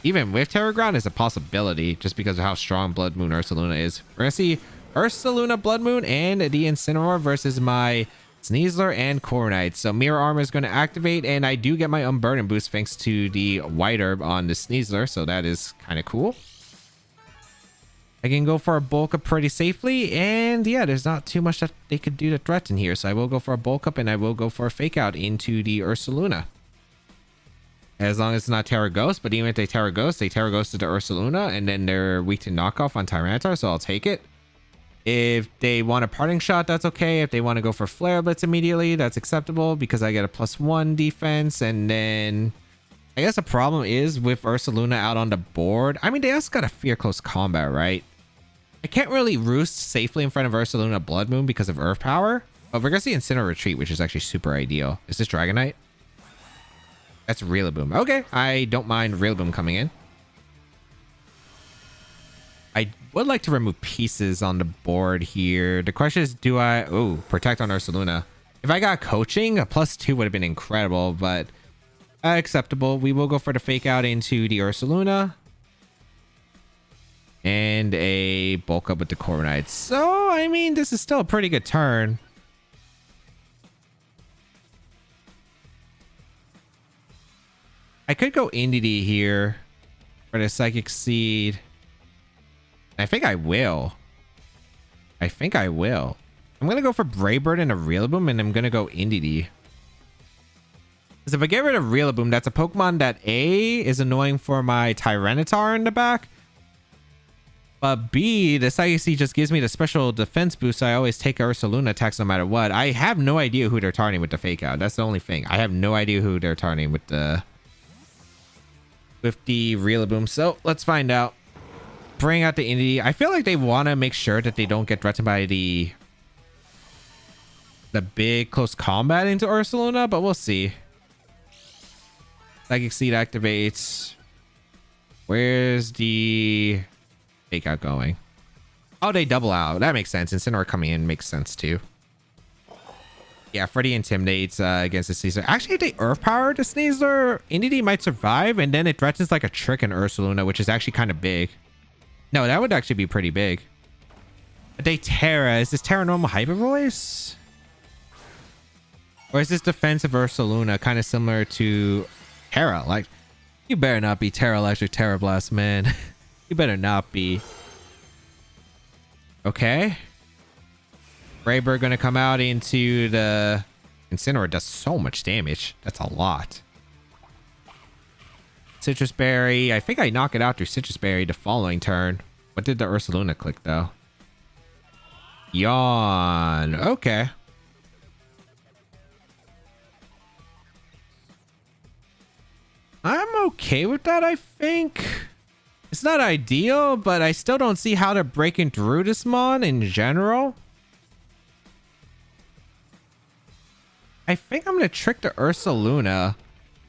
Even with Terra Ground is a possibility just because of how strong Blood Moon Ursaluna is. We're going to see Ursaluna, Blood Moon, and the Incineroar versus my Sneasler and Corviknight. So Mirror Armor is going to activate, and I do get my Unburden boost thanks to the White Herb on the Sneasler. So that is kind of cool. I can go for a bulk up pretty safely, and yeah, there's not too much that they could do to threaten here. So I will go for a bulk up, and I will go for a fake out into the Ursaluna. As long as it's not Terra Ghost, but even if they Terra Ghost to the Ursaluna, and then they're weak to knockoff on Tyranitar, so I'll take it. If they want a parting shot, that's okay. If they want to go for Flare Blitz immediately, that's acceptable because I get a +1 defense. And then I guess the problem is with Ursaluna out on the board. I mean, they also got a Fear Close Combat, right? I can't really roost safely in front of Ursaluna Blood Moon because of Earth Power. But we're going to see Incineroar Retreat, which is actually super ideal. Is this Dragonite? That's Rillaboom. Okay, I don't mind Rillaboom coming in. I would like to remove pieces on the board here. The question is, do I... Oh, Protect on Ursaluna. If I got Coaching, a +2 would have been incredible, but acceptable. We will go for the Fake Out into the Ursaluna. And a Bulk Up with the Corviknight. So, I mean, this is still a pretty good turn. I could go Indeedee here for the Psychic Seed. I think I will. I'm going to go for Brave Bird and a Rillaboom, and I'm going to go Indeedee. Because if I get rid of Rillaboom, that's a Pokemon that A, is annoying for my Tyranitar in the back. But B, the Psychic Seed just gives me the special defense boost, so I always take Ursaluna attacks no matter what. I have no idea who they're targeting with the Fake Out. That's the only thing. I have no idea who they're targeting with the Rillaboom. So let's find out. Bring out the Indeedee. I feel like they want to make sure that they don't get threatened by the big close combat into Ursaluna, but we'll see. Psychic Seed activates. Where's the Fake Out going? Oh, they double out. That makes sense. Incineroar coming in makes sense too. Yeah, Freddy intimidates against the Sneasler. Actually, if they Earth Power the Sneasler, Indeedee might survive, and then it threatens like a Trick in Ursaluna, which is actually kind of big. No, that would actually be pretty big. If they Terra, is this Terra normal Hyper Voice? Or is this defensive Ursaluna kind of similar to Terra? Like, you better not be Terra Electric Terra Blast, man. You better not be. Okay. Brave Bird gonna come out into the Incineroar. Does so much damage. That's a lot. Citrus Berry. I think I knock it out through Citrus Berry the following turn. What did the Ursaluna click though? Yawn. Okay. I'm okay with that, I think. It's not ideal, but I still don't see how they're breaking through this mon in general. I think I'm going to trick the Ursaluna.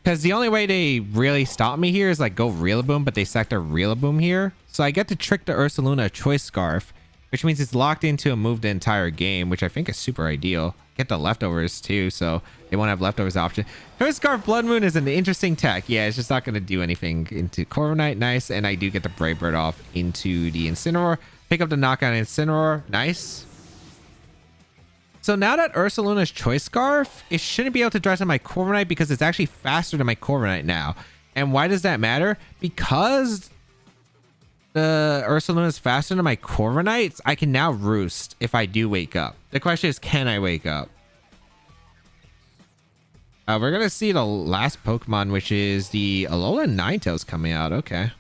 Because the only way they really stop me here is like go Rillaboom, but they sack their Rillaboom here. So I get to trick the Ursaluna Choice Scarf, which means it's locked into a move the entire game, which I think is super ideal. Get the leftovers too, so they won't have leftovers option. Choice Scarf Blood Moon is an interesting tech. Yeah, it's just not going to do anything into Corviknight. Nice. And I do get the Brave Bird off into the Incineroar. Pick up the knockout Incineroar. Nice. So now that Ursaluna's Choice Scarf, it shouldn't be able to threaten my Corviknight because it's actually faster than my Corviknight now. And why does that matter? Because the Ursaluna is faster than my Corviknight, I can now Roost if I do wake up. The question is, can I wake up? We're going to see the last Pokemon, which is the Alola Ninetales coming out. Okay.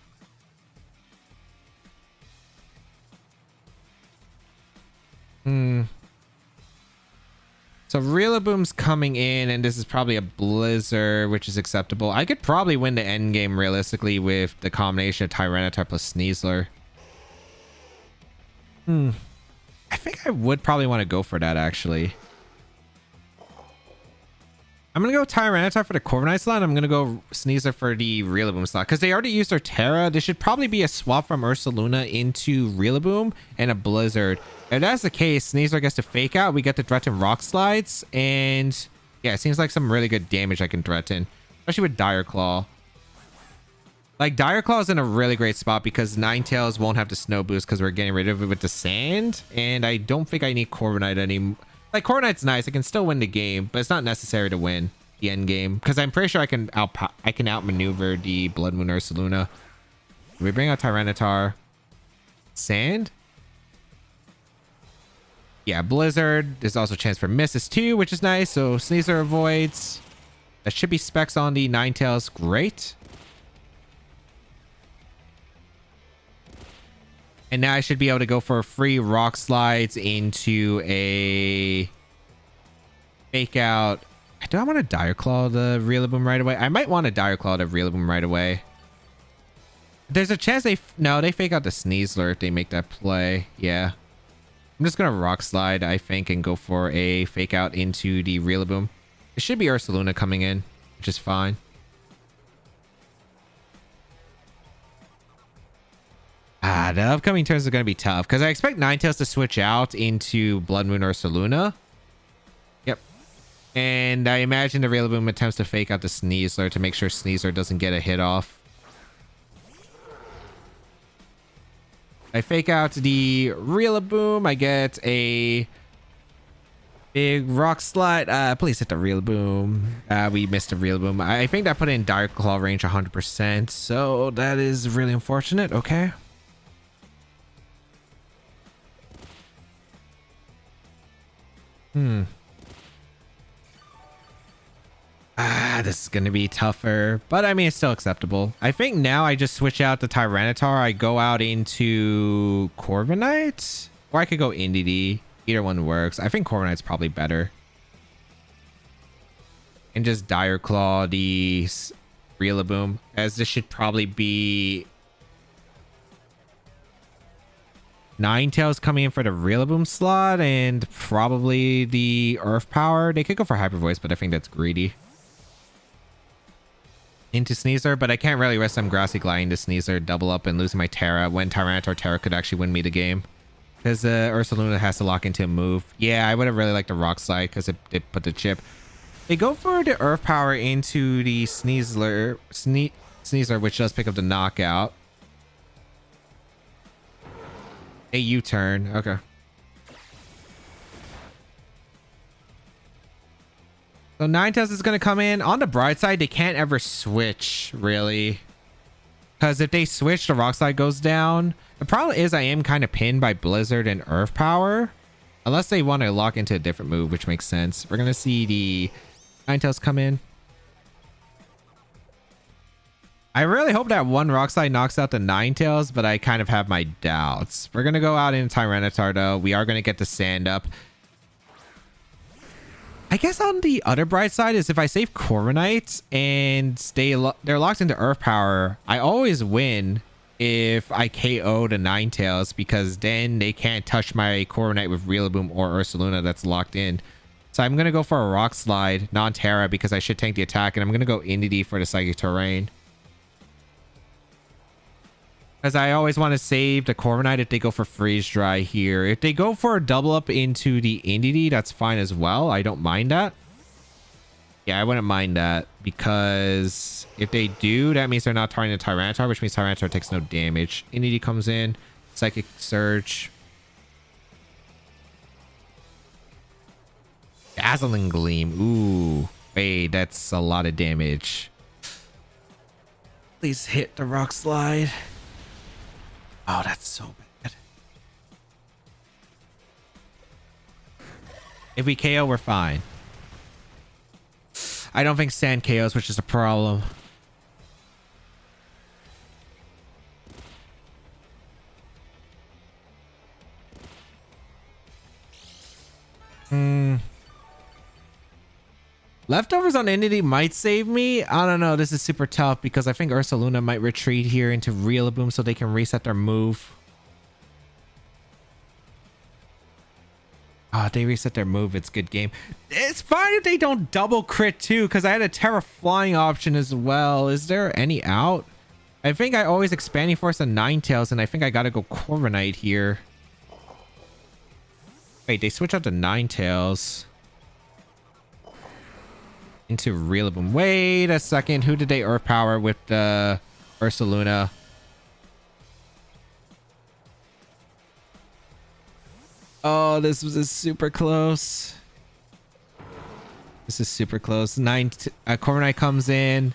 So Rillaboom's coming in, and this is probably a Blizzard, which is acceptable. I could probably win the end game realistically with the combination of Tyranitar plus Sneasler. I think I would probably want to go for that, actually. I'm going to go Tyranitar for the Corviknight slot. I'm going to go Sneasler for the Rillaboom slot. Because they already used their Terra. This should probably be a swap from Ursaluna into Rillaboom and a Blizzard. If that's the case, Sneasler gets to Fake Out. We get to threaten Rock Slides. And yeah, it seems like some really good damage I can threaten. Especially with Dire Claw. Like, Dire Claw is in a really great spot because Ninetales won't have the Snow Boost because we're getting rid of it with the Sand. And I don't think I need Corviknight anymore. Like, Corviknight's nice. I can still win the game, but it's not necessary to win the end game because I'm pretty sure I can outmaneuver the Blood Moon Ursaluna. We bring out Tyranitar. Sand? Yeah, Blizzard. There's also a chance for misses too, which is nice. So Sneasler avoids. That should be specs on the Ninetales. Great. And now I should be able to go for free rock slides into a fake out. Do I want to Dire Claw the Rillaboom right away? I might want to Dire Claw the Rillaboom right away. There's a chance they fake out the Sneasler if they make that play. Yeah. I'm just going to rock slide, I think, and go for a fake out into the Rillaboom. It should be Ursaluna coming in, which is fine. The upcoming turns are going to be tough because I expect Ninetales to switch out into Blood Moon Ursaluna. Yep. And I imagine the Rillaboom attempts to fake out the Sneasler to make sure Sneasler doesn't get a hit off. I fake out the Rillaboom. I get a big rock slide. Please hit the Rillaboom. We missed the Rillaboom. I think that put it in Dire Claw range 100%. So that is really unfortunate. Okay. This is going to be tougher, but I mean, it's still acceptable. I think now I just switch out the Tyranitar. I go out into Corviknight, or I could go Indeedee. Either one works. I think Corviknight's probably better. And just Dire Claw the Rillaboom, as this should probably be Ninetales coming in for the Rillaboom slot and probably the Earth Power. They could go for Hyper Voice, but I think that's greedy. Into Sneasler, but I can't really risk some Grassy Gliding to Sneasler, double up and losing my Terra when Tyranitar Terra could actually win me the game. Because Ursaluna has to lock into a move. Yeah, I would have really liked the Rock Slide because it put the chip. They go for the Earth Power into the Sneasler, which does pick up the knockout. A U-turn. Okay. So Ninetales is going to come in. On the bright side, they can't ever switch, really. Because if they switch, the Rock Slide goes down. The problem is I am kind of pinned by Blizzard and Earth Power. Unless they want to lock into a different move, which makes sense. We're going to see the Ninetales come in. I really hope that one Rock Slide knocks out the Ninetales, but I kind of have my doubts. We're going to go out in Tyranitar, though. We are going to get the sand up. I guess on the other bright side is if I save Corviknight and they're locked into Earth Power, I always win if I KO the Ninetales because then they can't touch my Corviknight with Rillaboom or Ursaluna that's locked in. So I'm going to go for a Rock Slide, non-Terra, because I should tank the attack, and I'm going to go Indeedee for the Psychic Terrain. Because I always want to save the Corviknight if they go for Freeze Dry here. If they go for a double up into the Indeedee, that's fine as well. I don't mind that. Yeah, I wouldn't mind that. Because if they do, that means they're not targeting the Tyranitar, which means Tyranitar takes no damage. Indeedee comes in. Psychic Surge. Dazzling Gleam. Ooh. Wait, that's a lot of damage. Please hit the Rock Slide. Oh, that's so bad. If we KO, we're fine. I don't think Sand KOs, which is a problem. Leftovers on Entity might save me. I don't know. This is super tough because I think Ursaluna might retreat here into Rillaboom so they can reset their move. Oh, they reset their move. It's good game. It's fine if they don't double crit too because I had a Terra Flying option as well. Is there any out? I think I always Expanding Force on Ninetales and I think I gotta go Corviknight here. Wait, they switch out to Ninetales. Into Rillaboom. Wait a second. Who did they Earth Power with the Ursaluna? Oh, this was super close. This is super close. Corviknight comes in.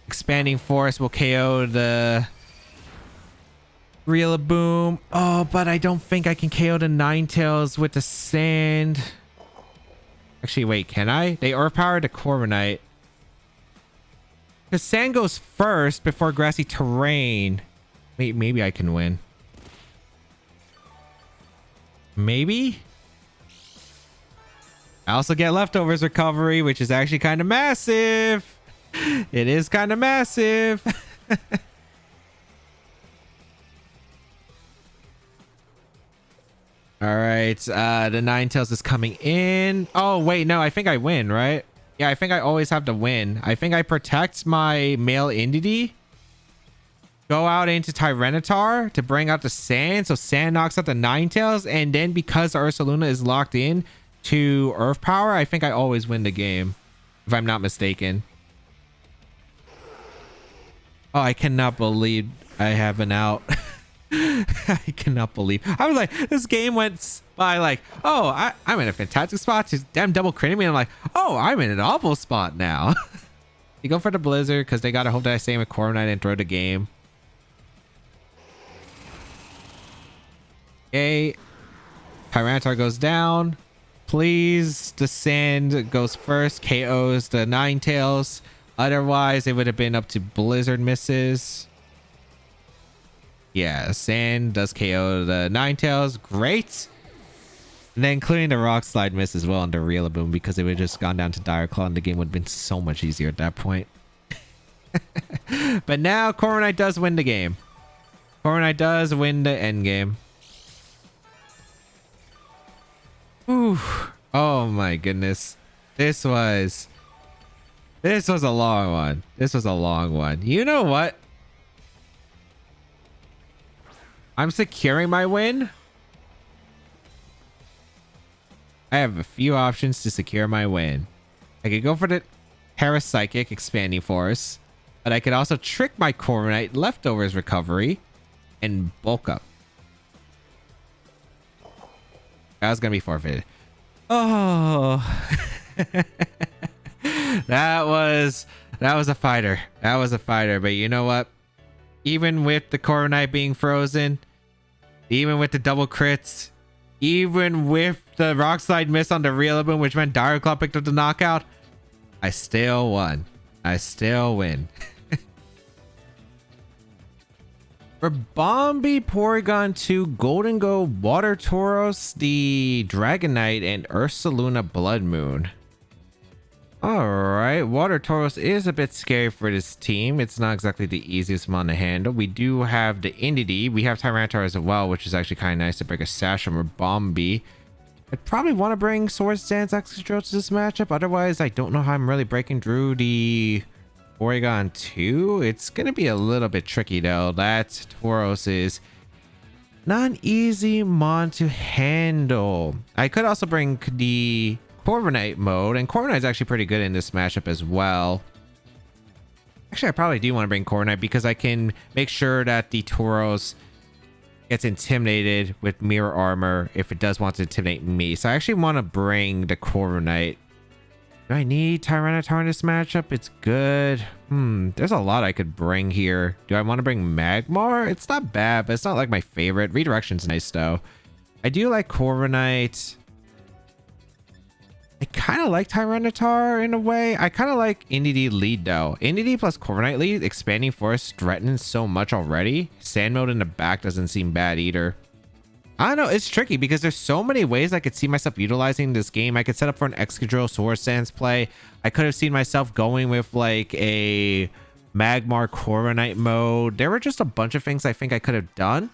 Expanding Force will KO the Rillaboom. Oh, but I don't think I can KO the Ninetales with the Sand. Actually, wait, can I? They Earth Power the Corviknight. Because Sand goes first before Grassy Terrain. Wait, maybe I can win. Maybe. I also get leftovers recovery, which is actually kind of massive. It is kind of massive. All right, the Ninetales is coming in. Oh, wait, no, I think I win, right? Yeah, I think I always have to win. I think I protect my male entity. Go out into Tyranitar to bring out the Sand. So Sand knocks out the Ninetales. And then because Ursaluna is locked in to Earth Power, I think I always win the game, if I'm not mistaken. Oh, I cannot believe I have an out. I cannot believe. I was like, this game went by like, oh, I'm in a fantastic spot. Just damn double critting me. I'm like, oh, I'm in an awful spot now. You go for the Blizzard because they got to hope that I stay with Corviknight and throw the game. Okay. Tyranitar goes down. Please, the Sand goes first. KOs the Ninetales. Otherwise, it would have been up to Blizzard misses. Yeah, Sand does KO the Ninetales. Great. And then including the Rock Slide miss as well on the Rillaboom because it would have just gone down to Dire Claw and the game would have been so much easier at that point. But now Corviknight does win the game. Corviknight does win the end game. Ooh. Oh my goodness. This was a long one. This was a long one. You know what? I'm securing my win. I have a few options to secure my win. I could go for the Parapsychic Expanding Force, but I could also trick my Corviknight Leftovers Recovery and bulk up. That was going to be forfeited. Oh. That was a fighter. That was a fighter. But you know what? Even with the Corviknight being frozen, even with the double crits, even with the Rock Slide miss on the Rillaboom, which meant Dire Claw picked up the knockout, I still won. I still win. For Bombi, Porygon 2, Golden Go, Water Tauros, the Dragonite, and Ursaluna Blood Moon. Alright, Water Tauros is a bit scary for this team. It's not exactly the easiest one to handle. We do have the Entity. We have Tyranitar as well, which is actually kind of nice to break a sash from Bombi. I'd probably want to bring Swords Dance Excadrill to this matchup. Otherwise, I don't know how I'm really breaking through the Porygon 2. It's going to be a little bit tricky, though. That Tauros is not an easy mon to handle. I could also bring the Corviknight mode, and Corviknight is actually pretty good in this matchup as well. Actually, I probably do want to bring Corviknight because I can make sure that the Tauros gets intimidated with Mirror Armor if it does want to intimidate me. So I actually want to bring the Corviknight. Do I need Tyranitar in this matchup? It's good. There's a lot I could bring here. Do I want to bring Magmar? It's not bad, but it's not like my favorite. Redirection's nice though. I do like Corviknight. I kind of like Tyranitar in a way. I kind of like Entity lead though. Entity plus Corviknight lead, Expanding Force threatens so much already. Sand mode in the back doesn't seem bad either. I don't know, it's tricky because there's so many ways I could see myself utilizing this game. I could set up for an Excadrill Swords Dance play. I could have seen myself going with like a Magmar Corviknight mode. There were just a bunch of things I think I could have done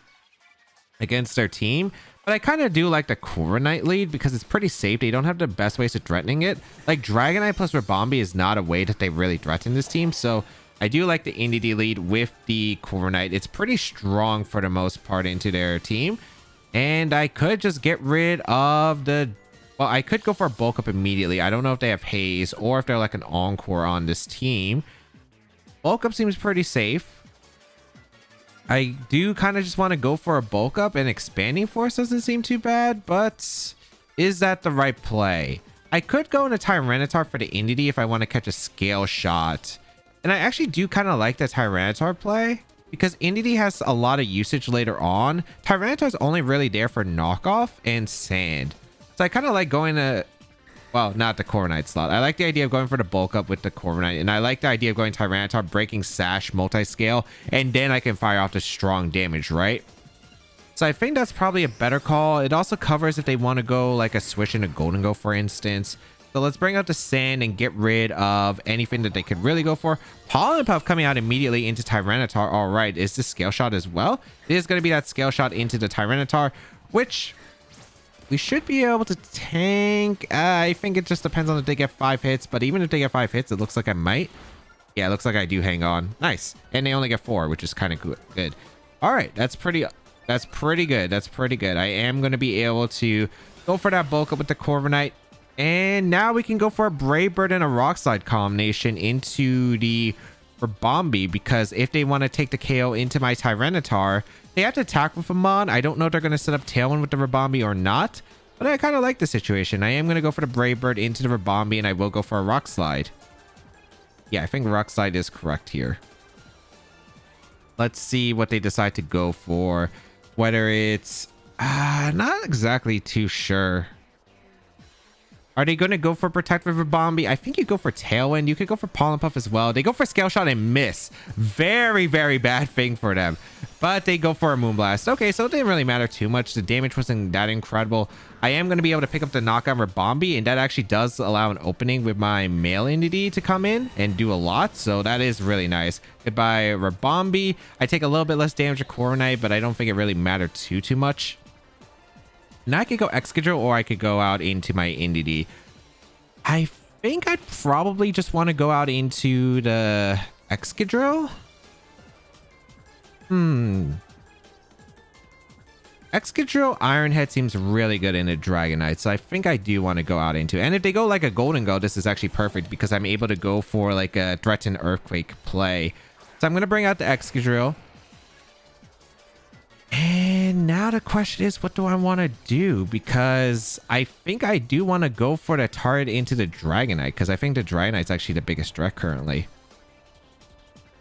against their team. But I kind of do like the Corviknight lead because it's pretty safe. They don't have the best ways of threatening it. Like Dragonite plus Ribombee is not a way that they really threaten this team. So I do like the Entity lead with the Corviknight. It's pretty strong for the most part into their team. And I could just get rid of the... Well, I could go for a bulk up immediately. I don't know if they have Haze or if they're like an Encore on this team. Bulk up seems pretty safe. I do kind of just want to go for a bulk up, and Expanding Force doesn't seem too bad, but is that the right play? I could go into Tyranitar for the Entity if I want to catch a Scale Shot. And I actually do kind of like the Tyranitar play because Entity has a lot of usage later on. Tyranitar is only really there for knockoff and sand. So I kind of like going to... Well, not the Corviknight slot. I like the idea of going for the bulk up with the Corviknight, and I like the idea of going Tyranitar, breaking Sash, multi-scale, and then I can fire off the strong damage, right? So I think that's probably a better call. It also covers if they want to go like a switch into Golden Go, for instance. So let's bring out the Sand and get rid of anything that they could really go for. Pollen Puff coming out immediately into Tyranitar. All right, is this Scale Shot as well? It is going to be that Scale Shot into the Tyranitar, which we should be able to tank. I think it just depends on if they get 5 hits, but even if they get 5 hits, it looks like I might. Yeah, it looks like I do hang on. Nice. And they only get 4, which is kind of good. All right, that's pretty good. That's pretty good. I am going to be able to go for that bulk up with the Corviknight. And now we can go for a Brave Bird and a Rock Slide combination into the Ribombee, because if they want to take the KO into my Tyranitar, they have to attack with a Mon. I don't know if they're going to set up Tailwind with the Ribombee or not, but I kind of like the situation. I am going to go for the Brave Bird into the Ribombee, and I will go for a Rock Slide. Yeah, I think Rock Slide is correct here. Let's see what they decide to go for. Whether it's... not exactly too sure. Are they going to go for Protect with Ribombee? I think you go for Tailwind. You could go for Pollen Puff as well. They go for Scale Shot and miss. Very, very bad thing for them. But they go for a Moonblast. Okay, so it didn't really matter too much. The damage wasn't that incredible. I am going to be able to pick up the Knockout Ribombee, and that actually does allow an opening with my male entity to come in and do a lot. So that is really nice. Goodbye, Ribombee. I take a little bit less damage to Corviknight, but I don't think it really mattered too much. Now I could go Excadrill, or I could go out into my entity. I think I'd probably just want to go out into the Excadrill. Excadrill Iron Head seems really good in a Dragonite, so I think I do want to go out into it. And if they go like a Golden Go, this is actually perfect because I'm able to go for like a Threaten Earthquake play. So I'm going to bring out the Excadrill. And now the question is, what do I want to do? Because I think I do want to go for the turret into the Dragonite, because I think the Dragonite's actually the biggest threat currently.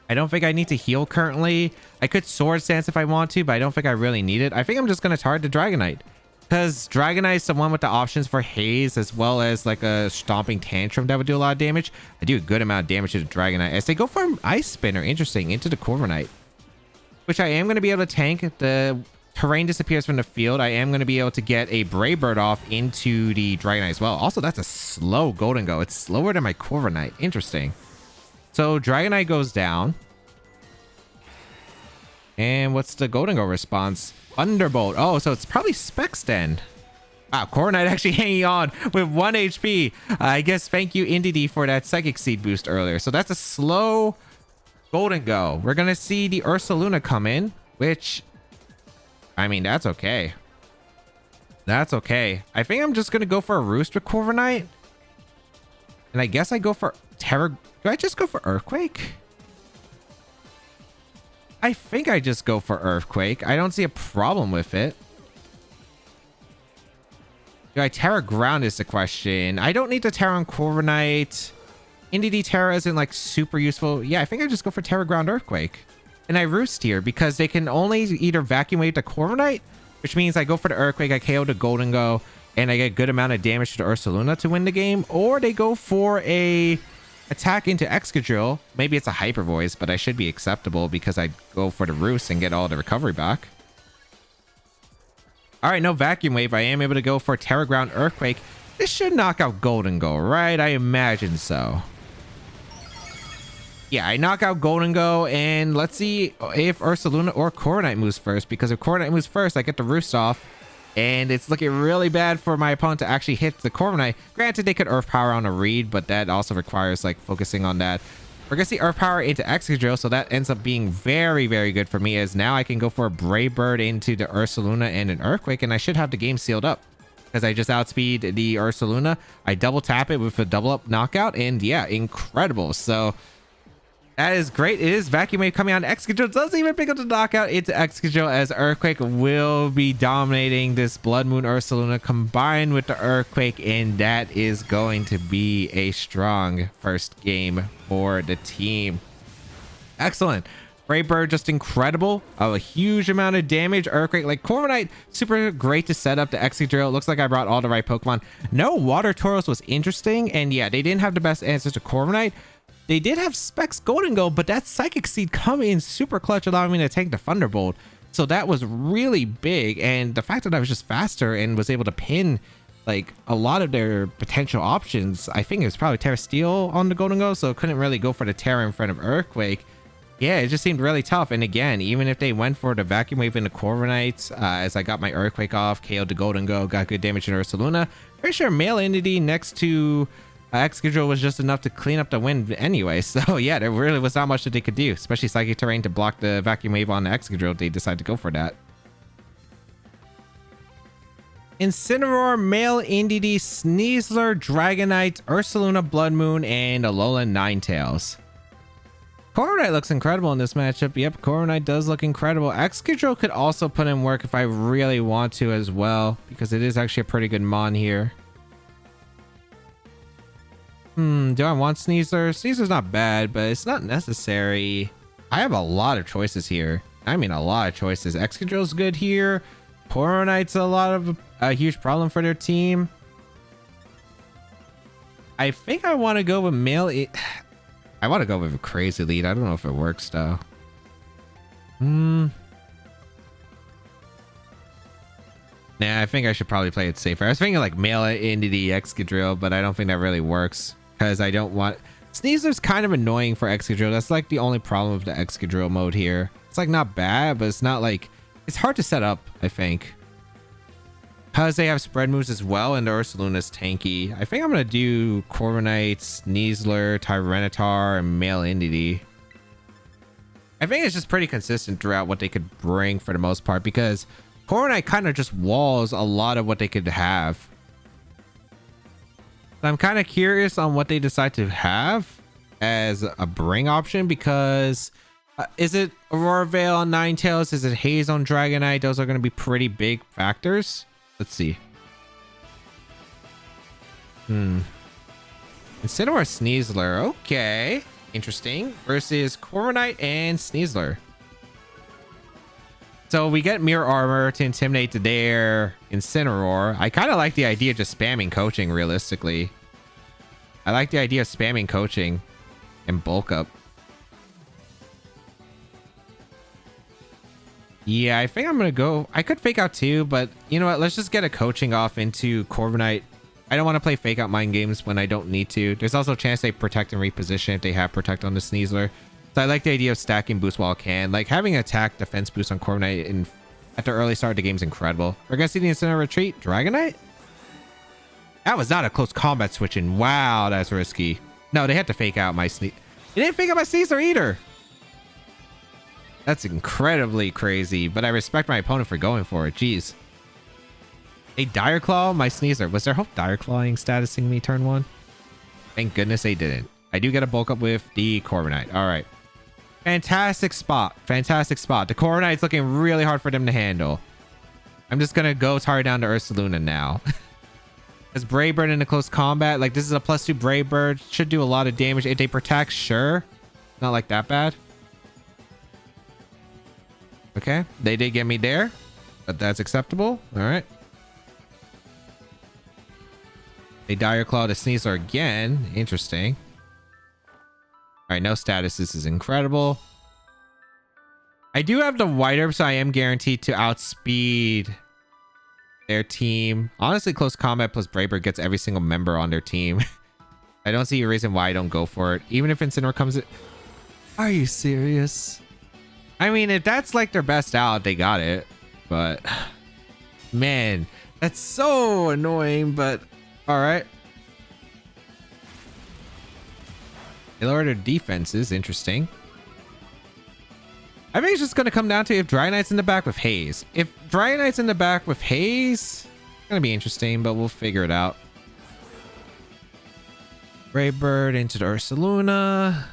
I don't think I need to heal currently. I could Sword Stance if I want to, but I don't think I really need it. I think I'm just going to target the Dragonite, because Dragonite's the one with the options for Haze, as well as like a Stomping Tantrum that would do a lot of damage. I do a good amount of damage to the Dragonite as they go for an Ice Spinner. Interesting, into the Corviknight, which I am going to be able to tank. The terrain disappears from the field. I am going to be able to get a Brave Bird off into the Dragonite as well. Also, that's a slow Golden Go. It's slower than my Corviknight. Interesting. So Dragonite goes down. And what's the Golden Go response? Thunderbolt. Oh, so it's probably Specs then. Wow, Corviknight actually hanging on with 1 HP. I guess thank you, Indeedee, for that Psychic Seed boost earlier. So that's a slow Golden Go. We're going to see the Ursaluna come in, which, I mean, that's okay. That's okay. I think I'm just going to go for a Roost with Corviknight. And I guess I go for Terra. Do I just go for Earthquake? I think I just go for Earthquake. I don't see a problem with it. Do I Terra Ground is the question. I don't need to Terra on Corviknight. Indeedee Terra isn't like super useful. Yeah, I think I just go for Terra Ground Earthquake. And I Roost here because they can only either Vacuum Wave the Corviknight, which means I go for the Earthquake, I KO the Golden Go, and I get a good amount of damage to the Ursaluna to win the game. Or they go for a attack into Excadrill. Maybe it's a Hyper Voice, but I should be acceptable because I go for the Roost and get all the recovery back. All right, no Vacuum Wave. I am able to go for Terra Ground Earthquake. This should knock out Golden Go, right? I imagine so. Yeah, I knock out Golden Go, and let's see if Ursaluna or Corviknight moves first, because if Corviknight moves first, I get the Roost off, and it's looking really bad for my opponent to actually hit the Corviknight. Granted, they could Earth Power on a read, but that also requires like focusing on that. We're gonna see Earth Power into Excadrill, so that ends up being very, very good for me, as now I can go for a Brave Bird into the Ursaluna and an Earthquake, and I should have the game sealed up. Because I just outspeed the Ursaluna. I double tap it with a double up knockout, and yeah, incredible. So that is great. It is Vacuum Wave coming on Excadrill. Doesn't even pick up the knockout into Excadrill, as Earthquake will be dominating this Blood Moon Ursaluna combined with the Earthquake, and that is going to be a strong first game for the team. Excellent. Brave Bird, just incredible. A huge amount of damage. Earthquake, like Corviknight, super great to set up the Excadrill. Looks like I brought all the right Pokemon. No, Water Tauros was interesting, and yeah, they didn't have the best answers to Corviknight. They did have Specs Golden Go, but that Psychic Seed come in super clutch, allowing me to tank the Thunderbolt. So that was really big. And the fact that I was just faster and was able to pin like a lot of their potential options, I think it was probably Terra Steel on the Golden Go, so couldn't really go for the Terra in front of Earthquake. Yeah, it just seemed really tough. And again, even if they went for the Vacuum Wave into Corviknight, as I got my Earthquake off, KO'd the Golden Go, got good damage in Ursaluna, pretty sure Male Entity next to Excadrill was just enough to clean up the win anyway. So yeah, there really was not much that they could do, especially Psychic Terrain to block the Vacuum Wave on the Excadrill. They decided to go for that. Incineroar, Male Entity, Sneasler, Dragonite, Ursaluna, Blood Moon, and Alolan Ninetales. Corviknight looks incredible in this matchup. Yep, Corviknight does look incredible. Excadrill could also put in work if I really want to as well, because it is actually a pretty good mon here. Do I want Sneasler? Sneasler's not bad, but it's not necessary. I have a lot of choices here. I mean, a lot of choices. Excadrill's good here. Corviknight's a huge problem for their team. I think I want to go with I want to go with a crazy lead. I don't know if it works though. Nah, I think I should probably play it safer. I was thinking like Male Entity Excadrill, but I don't think that really works because I don't want... Sneasler's kind of annoying for Excadrill. That's like the only problem with the Excadrill mode here. It's like not bad, but it's not like... It's hard to set up, I think. Because they have spread moves as well, and the Ursaluna's tanky. I think I'm going to do Corviknight, Sneasler, Tyranitar, and Male Entity. I think it's just pretty consistent throughout what they could bring for the most part, because Corviknight kind of just walls a lot of what they could have. I'm kind of curious on what they decide to have as a bring option, because is it Aurora Veil on Ninetales? Is it Haze on Dragonite? Those are going to be pretty big factors. Let's see. Incineroar, Sneasler. Okay. Interesting. Versus Corviknight and Sneasler. So we get Mirror Armor to intimidate their Incineroar. I kind of like the idea of just spamming coaching, realistically. I like the idea of spamming coaching and bulk up. Yeah, I think I'm going to go... I could fake out too, but you know what? Let's just get a coaching off into Corviknight. I don't want to play fake out mind games when I don't need to. There's also a chance they protect and reposition if they have protect on the Sneasler. So I like the idea of stacking boost while I can. Like having attack defense boost on Corviknight at the early start of the game is incredible. We're going to see the Incineroar retreat. Dragonite? That was not a close combat switching. Wow, that's risky. No, they had to fake out my Sneasler. They didn't fake out my Sneasler either. That's incredibly crazy, but I respect my opponent for going for it. Jeez. They Dire Claw my Sneasler. Was there hope Dire Clawing statusing me turn one? Thank goodness they didn't. I do get a bulk up with the Corviknight. All right. Fantastic spot. Fantastic spot. The Corviknight's looking really hard for them to handle. I'm just going to go tar down to Ursaluna now. Because Brave Bird in a close combat, like this is a +2 Brave Bird. Should do a lot of damage. If they protect, sure. Not like that bad. Okay, they did get me there, but that's acceptable. All right. They Dire Claw to Sneasler again. Interesting. All right, no status. This is incredible. I do have the White Herb, so I am guaranteed to outspeed their team. Honestly, close combat plus Braver gets every single member on their team. I don't see a reason why I don't go for it. Even if Incineroar comes in. Are you serious? I mean, if that's like their best out, they got it. But man, that's so annoying. But all right. They lowered their defenses. Interesting. I think it's just going to come down to if Dragonite's in the back with Haze. If Dragonite's in the back with Haze, it's going to be interesting, but we'll figure it out. Brave Bird into the Ursaluna.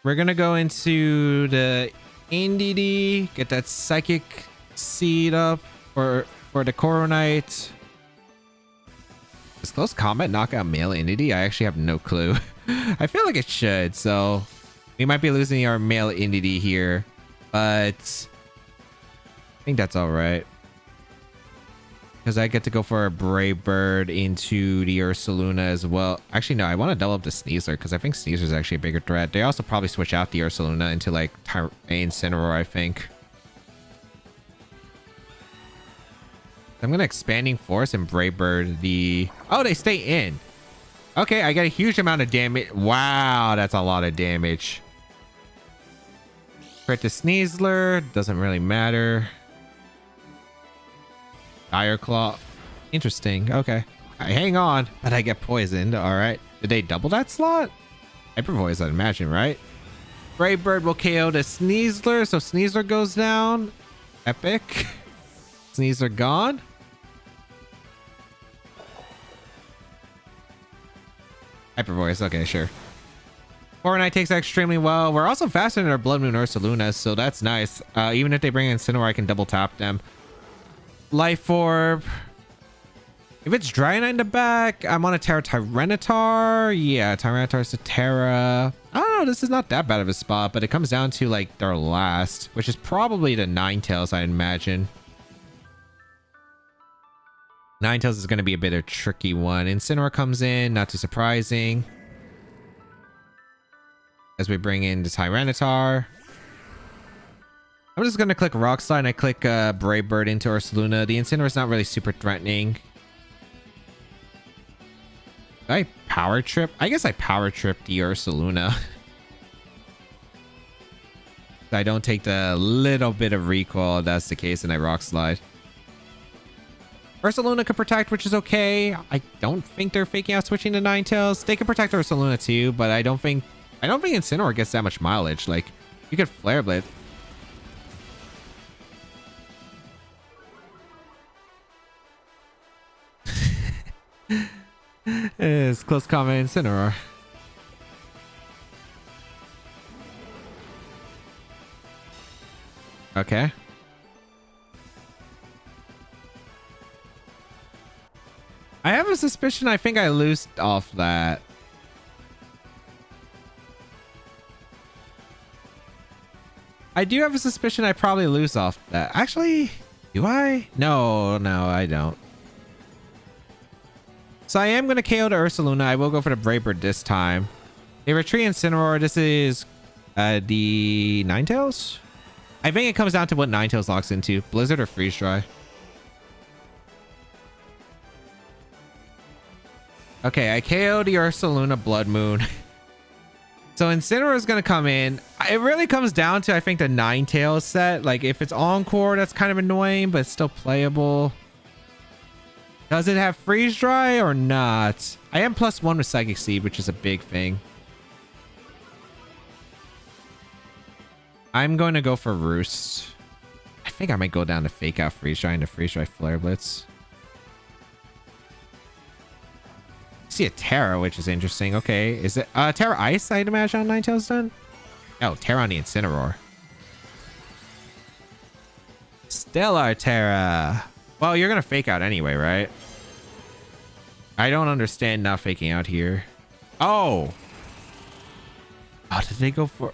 We're going to go into the NDD, get that Psychic Seed up for the Corviknight. Does Close Combat knock out Male Entity? I actually have no clue. I feel like it should, so we might be losing our Male Entity here, but I think that's all right. Because I get to go for a Brave Bird into the Ursaluna as well. Actually, no, I want to double up the Sneasler because I think Sneasler is actually a bigger threat. They also probably switch out the Ursaluna into like Incineroar, I think. I'm going to Expanding Force and Brave Bird the... Oh, they stay in. Okay, I get a huge amount of damage. Wow, that's a lot of damage. Crit to Sneasler. Doesn't really matter. Dire Claw. Interesting. Okay. Hang on. But I get poisoned. All right. Did they double that slot? Hyper Voice, I'd imagine, right? Brave Bird will KO the Sneasler. So Sneasler goes down. Epic. Sneasler gone. Hyper Voice. Okay, sure. Corviknight takes that extremely well. We're also faster than our Blood Moon Ursaluna, so that's nice. Even if they bring in Incineroar, I can double tap them. Life Orb. If it's Dragonite in the back, I'm on a Terra Tyranitar. Yeah, Tyranitar's a Terra. I don't know, this is not that bad of a spot, but it comes down to like their last, which is probably the Ninetales, I imagine. Ninetales is going to be a bit of a tricky one. Incineroar comes in, not too surprising. As we bring in the Tyranitar. I'm just going to click Rock Slide and I click Brave Bird into Ursaluna. The Incineroar is not really super threatening. Did I Power Trip? I guess I Power Trip the Ursaluna. I don't take the little bit of recoil if that's the case, and I Rock Slide. Ursaluna can protect, which is okay. I don't think they're faking out switching to Ninetales. They can protect Ursaluna too, but I don't think Incineroar gets that much mileage. Like, you could Flare Blade. It's close combat Incineroar. Okay. I have a suspicion I think I loosed off that. I do have a suspicion I probably lose off that. Actually, do I? No, I don't. So I am going to KO the Ursaluna. I will go for the Brave Bird this time. They retreat Incineroar. This is the Ninetales? I think it comes down to what Ninetales locks into. Blizzard or Freeze Dry. Okay, I KO the Ursaluna Blood Moon. So Incineroar is going to come in. It really comes down to, I think, the Ninetales set. Like, if it's Encore, that's kind of annoying, but it's still playable. Does it have Freeze Dry or not? I am +1 with Psychic Seed, which is a big thing. I'm going to go for Roost. I think I might go down to Fake Out Freeze Dry into Freeze Dry Flare Blitz. See a Terra, which is interesting. Okay, is it Terra Ice? I'd imagine on Ninetales done. Oh, Terra on the Incineroar. Stellar Terra. Well, you're gonna Fake Out anyway, right? I don't understand not faking out here. Oh, did they go for?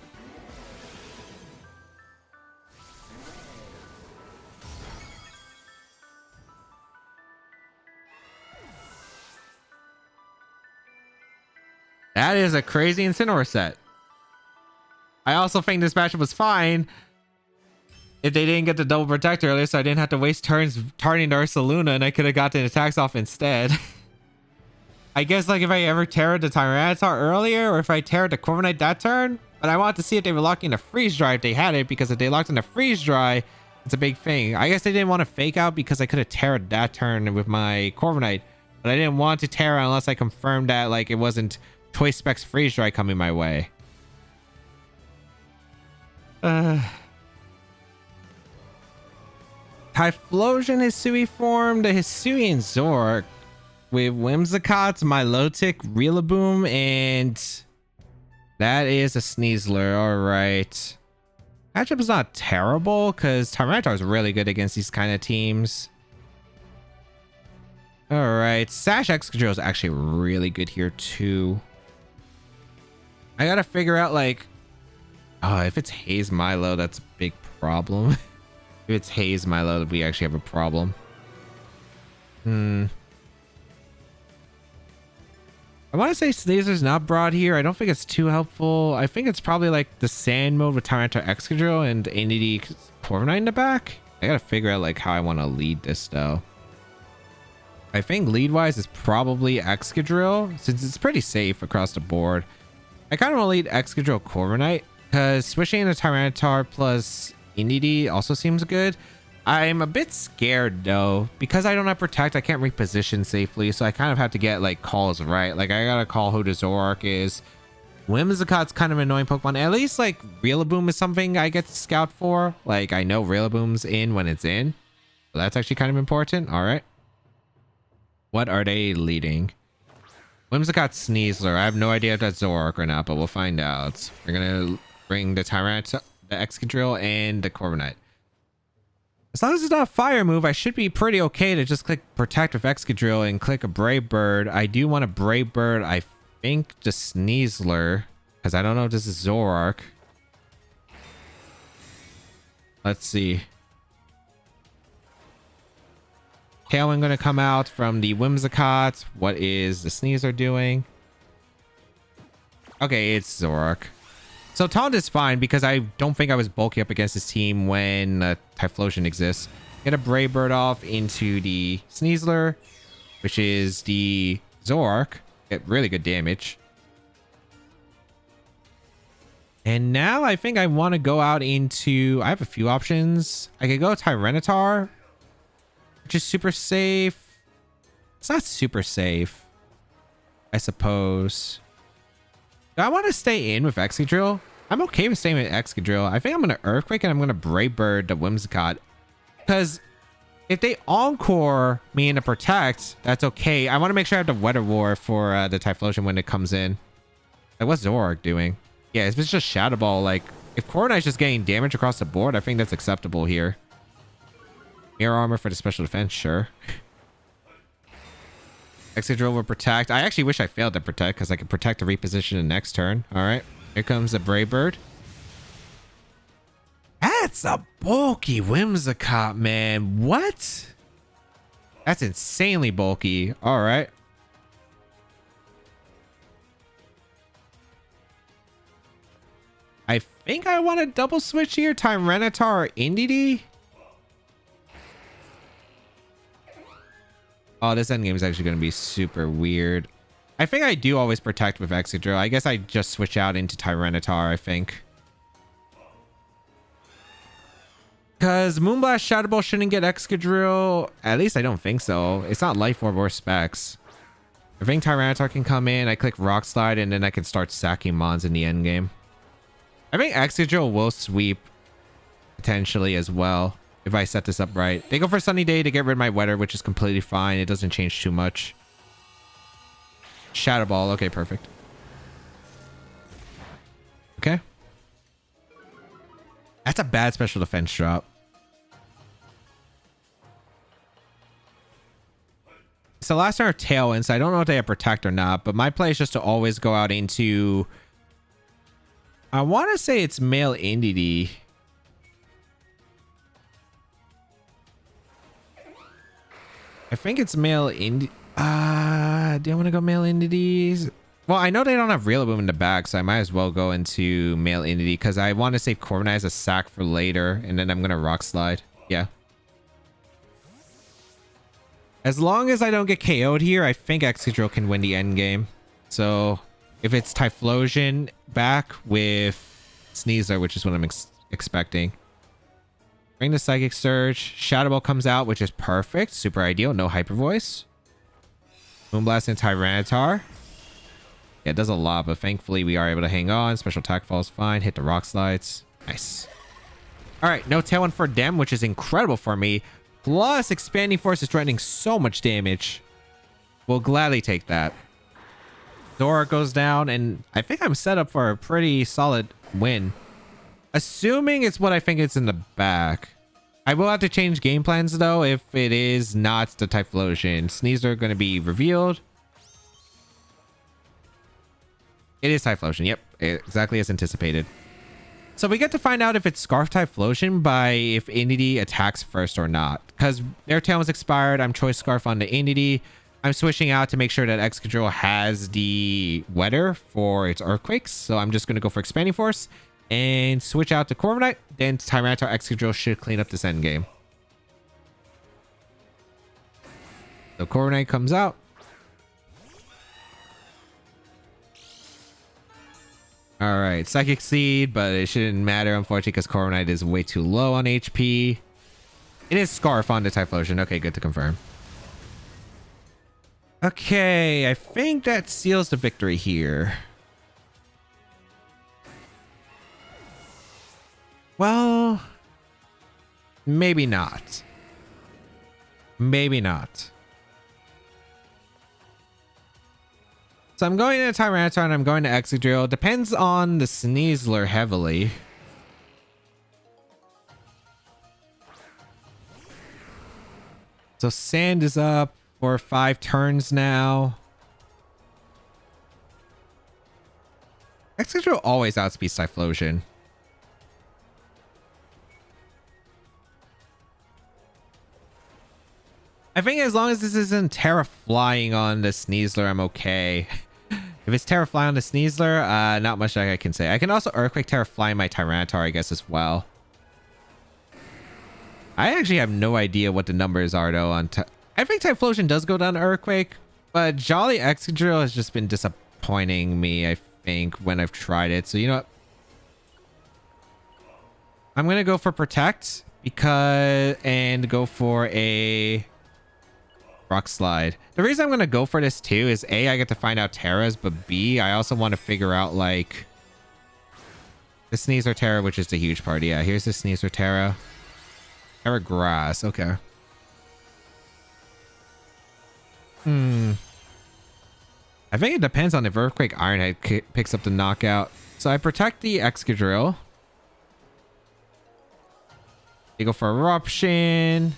That is a crazy Incineroar set. I also think this matchup was fine if they didn't get the double protect earlier, so I didn't have to waste turns turning to Ursaluna and I could have got the attacks off instead. I guess like if I ever Terra'd the Tyranitar earlier, or if I Terra'd the Corviknight that turn, but I wanted to see if they were locking a Freeze Dry if they had it, because if they locked in a Freeze Dry, it's a big thing. I guess they didn't want to Fake Out because I could have Terra'd that turn with my Corviknight, but I didn't want to Terra unless I confirmed that like it wasn't Choice Specs Freeze Dry coming my way. Typhlosion Hisui formed a Hisuian Zork with Whimsicott, Milotic, Rillaboom, and that is a Sneasler. All right. Matchup is not terrible because Tyranitar is really good against these kind of teams. All right. Sash Excadrill is actually really good here too. I gotta figure out like, if it's Haze Milo, that's a big problem. If it's Haze Milo, we actually have a problem. I want to say Sneaser's not brought here. I don't think it's too helpful. I think it's probably like the sand mode with Tyranitar Excadrill and Entity Corviknight in the back. I gotta figure out like how I want to lead this though. I think lead wise is probably Excadrill since it's pretty safe across the board. I kind of want to lead Excadrill Corviknight because switching into Tyranitar plus Entity also seems good. I'm a bit scared though because I don't have Protect. I can't reposition safely, so I kind of have to get like calls right. Like I gotta call who the Zoroark is. Whimsicott's kind of an annoying Pokemon. At least like Rillaboom is something I get to scout for. Like I know Rillaboom's in when it's in, so that's actually kind of important. All right, what are they leading? Whimsicott Sneasler. I have no idea if that's Zoroark or not, but we'll find out. We're gonna bring the Tyranitar, the Excadrill, and the Corviknight. As long as it's not a fire move, I should be pretty okay to just click Protect with Excadrill and click a Brave Bird. I do want a Brave Bird, I think, to Sneasler, because I don't know if this is Zoroark. Let's see. Tailwind going to come out from the Whimsicott. What is the Sneasler doing? Okay, it's Zoroark. So Taunt is fine because I don't think I was bulky up against this team when Typhlosion exists. Get a Brave Bird off into the Sneasler, which is the Zoroark. Get really good damage. And now I think I want to go out into... I have a few options. I could go Tyranitar, which is super safe. It's not super safe, I suppose. I want to stay in with Excadrill. I'm okay with staying with Excadrill. I think I'm going to Earthquake and I'm going to Brave Bird the Whimsicott. Because if they Encore me into Protect, that's okay. I want to make sure I have the Weather War for the Typhlosion when it comes in. Like, what's Zoroark doing? Yeah, if it's just Shadow Ball, like, if Corviknight's just getting damage across the board, I think that's acceptable here. Mirror Armor for the special defense, sure. Excadrill will Protect. I actually wish I failed to Protect because I could Protect to reposition the next turn. All right. Here comes the Brave Bird. That's a bulky Whimsicott, man. What? That's insanely bulky. All right. I think I want to double switch here. Tyranitar or Entity. Oh, this endgame is actually going to be super weird. I think I do always Protect with Excadrill. I guess I just switch out into Tyranitar, I think. Because Moonblast Shadow Ball shouldn't get Excadrill. At least I don't think so. It's not Life Orb or Specs. I think Tyranitar can come in. I click Rock Slide and then I can start sacking Mons in the endgame. I think Excadrill will sweep potentially as well. If I set this up right. They go for Sunny Day to get rid of my Weather, which is completely fine. It doesn't change too much. Shadow Ball. Okay, perfect. Okay. That's a bad special defense drop. So last turn are Tailwind, so I don't know if they have Protect or not, but my play is just to always go out into... I want to say it's Male Entity. I think it's Male Entity. Do I want to go Male Entities? Well, I know they don't have Rillaboom in the back, so I might as well go into Male Entity because I want to save Corviknight as a sack for later, and then I'm going to Rock Slide. Yeah. As long as I don't get KO'd here, I think Excadrill can win the end game. So if it's Typhlosion back with Sneasler, which is what I'm expecting. Bring the Psychic Surge. Shadow Ball comes out, which is perfect. Super ideal. No Hyper Voice. Moonblast and Tyranitar. Yeah, it does a lot, but thankfully we are able to hang on. Special attack falls fine. Hit the Rock Slides. Nice. All right, no Tailwind for them, which is incredible for me. Plus, Expanding Force is threatening so much damage. We'll gladly take that. Zoroark goes down, and I think I'm set up for a pretty solid win. Assuming it's what I think it's in the back. I will have to change game plans, though, if it is not the Typhlosion. Sneasler going to be revealed. It is Typhlosion. Yep, exactly as anticipated. So we get to find out if it's Scarf Typhlosion by if Entity attacks first or not. Because their tail was expired, I'm choice Scarf on the Entity. I'm switching out to make sure that Excadrill has the weather for its Earthquakes. So I'm just going to go for Expanding Force and switch out to Corviknight. Then Tyranitar Excadrill should clean up this endgame. So Corviknight comes out. All right, Psychic Seed, but it shouldn't matter, unfortunately, because Corviknight is way too low on HP. It is Scarf on the Typhlosion. Okay, good to confirm. Okay, I think that seals the victory here. Well, maybe not. Maybe not. So I'm going to Tyranitar and I'm going to Excadrill. Depends on the Sneasler heavily. So Sand is up for 5 turns now. Excadrill always outspeeds Typhlosion. I think as long as this isn't Terra Flying on the Sneasler, I'm okay. If it's Terra Fly on the Sneasler, not much I can say. I can also Earthquake Terra Fly my Tyranitar, I guess, as well. I actually have no idea what the numbers are, though. I think Typhlosion does go down to Earthquake, but Jolly Excadrill has just been disappointing me, I think, when I've tried it. So, you know what? I'm going to go for Protect and go for a Rock Slide. The reason I'm going to go for this too is A, I get to find out Terras, but B, I also want to figure out like the Sneasler Terra, which is the huge part. Yeah, here's the Sneasler Terra. Terra Grass. Okay. I think it depends on if Earthquake Ironhead picks up the knockout. So I protect the Excadrill. You go for Eruption.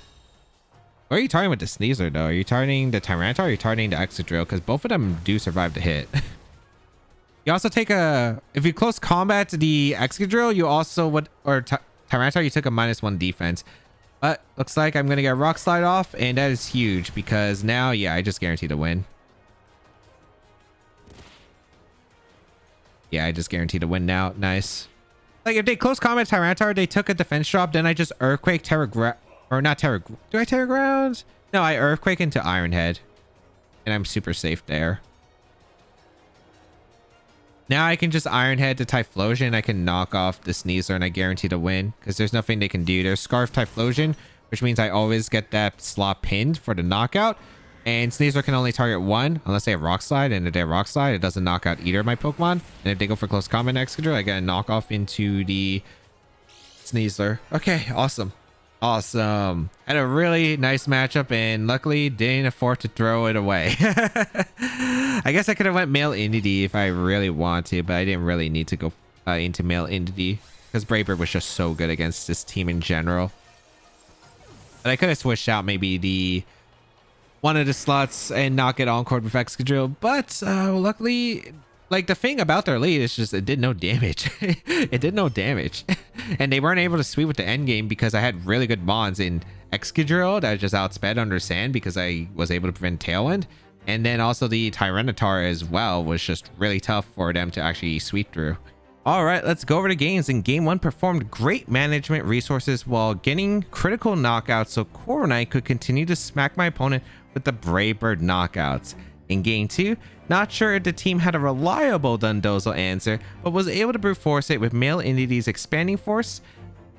What are you targeting with the Sneasler, though? Are you targeting the Tyranitar or are you targeting the Excadrill? Because both of them do survive the hit. You also take a... If you close combat to the Excadrill, you also would... Or Tyranitar, you took a -1 defense. But looks like I'm going to get Rock Slide off. And that is huge because now, yeah, I just guarantee to win. Yeah, I just guarantee to win now. Nice. Like, if they close combat Tyranitar, they took a defense drop, then I just Earthquake, or not Terra... Do I Terra Ground? No, I Earthquake into Ironhead. And I'm super safe there. Now I can just Ironhead to Typhlosion. I can knock off the Sneasler and I guarantee to win. Because there's nothing they can do. There's Scarf Typhlosion, which means I always get that slot pinned for the knockout. And Sneasler can only target one unless they have Rock Slide. And if they have Rock Slide, it doesn't knock out either of my Pokemon. And if they go for close combat Excadrill, I get a knock off into the Sneasler. Okay, awesome. Awesome. Had a really nice matchup and luckily didn't afford to throw it away. I guess I could have went Male Entity if I really want to, but I didn't really need to go into Male Entity because Braver was just so good against this team in general. But I could have switched out maybe one of the slots and knock it Encore with Excadrill, but luckily... Like, the thing about their lead is just it did no damage. It did no damage. And they weren't able to sweep with the end game because I had really good bonds in Excadrill that just outsped under Sand because I was able to prevent Tailwind. And then also the Tyranitar as well was just really tough for them to actually sweep through. All right, let's go over the games. In game 1, performed great management resources while getting critical knockouts so Corviknight could continue to smack my opponent with the Brave Bird knockouts. In game 2, not sure if the team had a reliable Dundozo answer, but was able to brute force it with Male Entity's Expanding Force.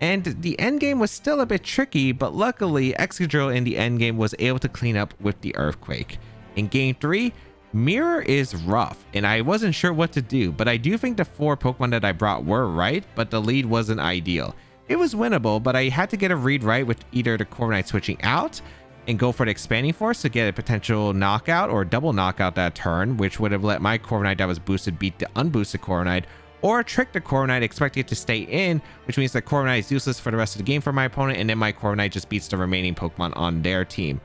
And the endgame was still a bit tricky, but luckily Excadrill in the endgame was able to clean up with the Earthquake. In game 3, Mirror is rough, and I wasn't sure what to do, but I do think the 4 Pokemon that I brought were right, but the lead wasn't ideal. It was winnable, but I had to get a read right with either the Corviknight switching out, and go for the Expanding Force to get a potential knockout or double knockout that turn, which would have let my Corviknight that was boosted beat the unboosted Corviknight, or trick the Corviknight, expect it to stay in, which means that Corviknight is useless for the rest of the game for my opponent, and then my Corviknight just beats the remaining Pokemon on their team.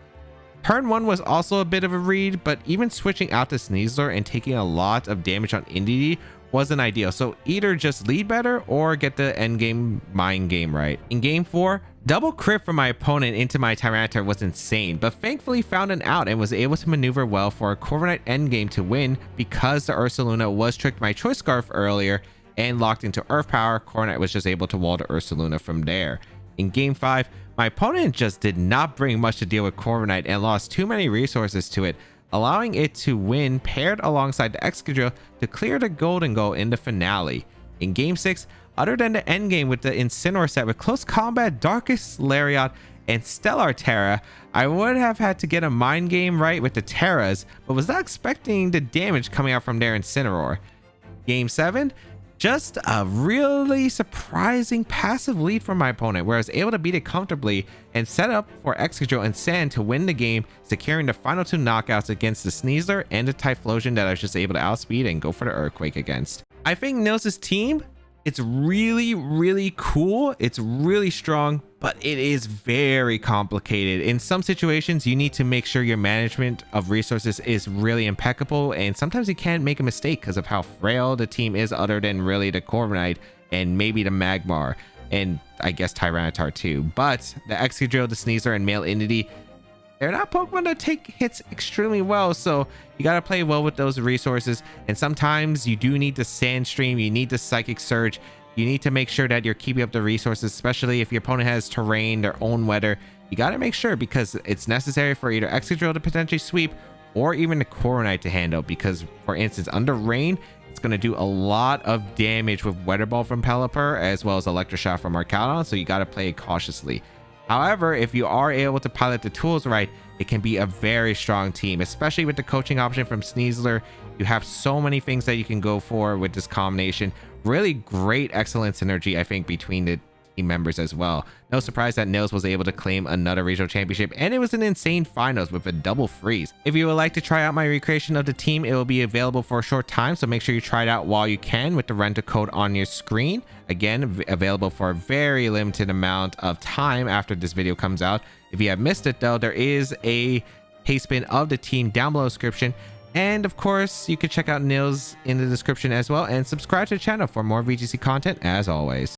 Turn 1 was also a bit of a read, but even switching out to Sneasler and taking a lot of damage on Entity wasn't ideal. So either just lead better or get the end game mind game right. In game 4, double crit from my opponent into my Tyranitar was insane, but thankfully found an out and was able to maneuver well for a Corviknight endgame to win because the Ursaluna was tricked my Choice Scarf earlier and locked into Earth Power. Corviknight was just able to wall the Ursaluna from there. In game 5, my opponent just did not bring much to deal with Corviknight and lost too many resources to it, allowing it to win paired alongside the Excadrill to clear the golden goal in the finale. In game 6, other than the endgame with the Incineroar set with Close Combat, Darkest Lariat, and Stellar Terra, I would have had to get a mind game right with the Terras, but was not expecting the damage coming out from their Incineroar. Game 7, just a really surprising passive lead from my opponent, where I was able to beat it comfortably and set up for Excadrill and Sand to win the game, securing the final 2 knockouts against the Sneasler and the Typhlosion that I was just able to outspeed and go for the Earthquake against. I think Nils' team, it's really cool. It's really strong, but it is very complicated. In some situations, you need to make sure your management of resources is really impeccable, and sometimes you can't make a mistake because of how frail the team is, other than really the Corviknight and maybe the Magmar, and I guess Tyranitar too. But the Excadrill, the Sneasler, and Male Entity, they're not Pokemon that take hits extremely well, so you got to play well with those resources. And sometimes you do need the Sand Stream, you need the Psychic Surge, you need to make sure that you're keeping up the resources, especially if your opponent has terrain, their own weather. You got to make sure, because it's necessary for either Excadrill to potentially sweep or even the Corviknight to handle, because for instance, under rain, it's going to do a lot of damage with Weather Ball from Pelipper as well as Electroshock from Arcadon, so you got to play it cautiously. However, if you are able to pilot the tools right, it can be a very strong team, especially with the coaching option from Sneasler. You have so many things that you can go for with this combination. Really great, excellent synergy, I think, between the team members as well. No surprise that Nils was able to claim another regional championship, and it was an insane finals with a double freeze. If you would like to try out my recreation of the team, it will be available for a short time, so make sure you try it out while you can with the rental code on your screen. Again, available for a very limited amount of time after this video comes out. If you have missed it though, there is a paste bin of the team down below the description. And of course, you can check out Nils in the description as well, and subscribe to the channel for more VGC content as always.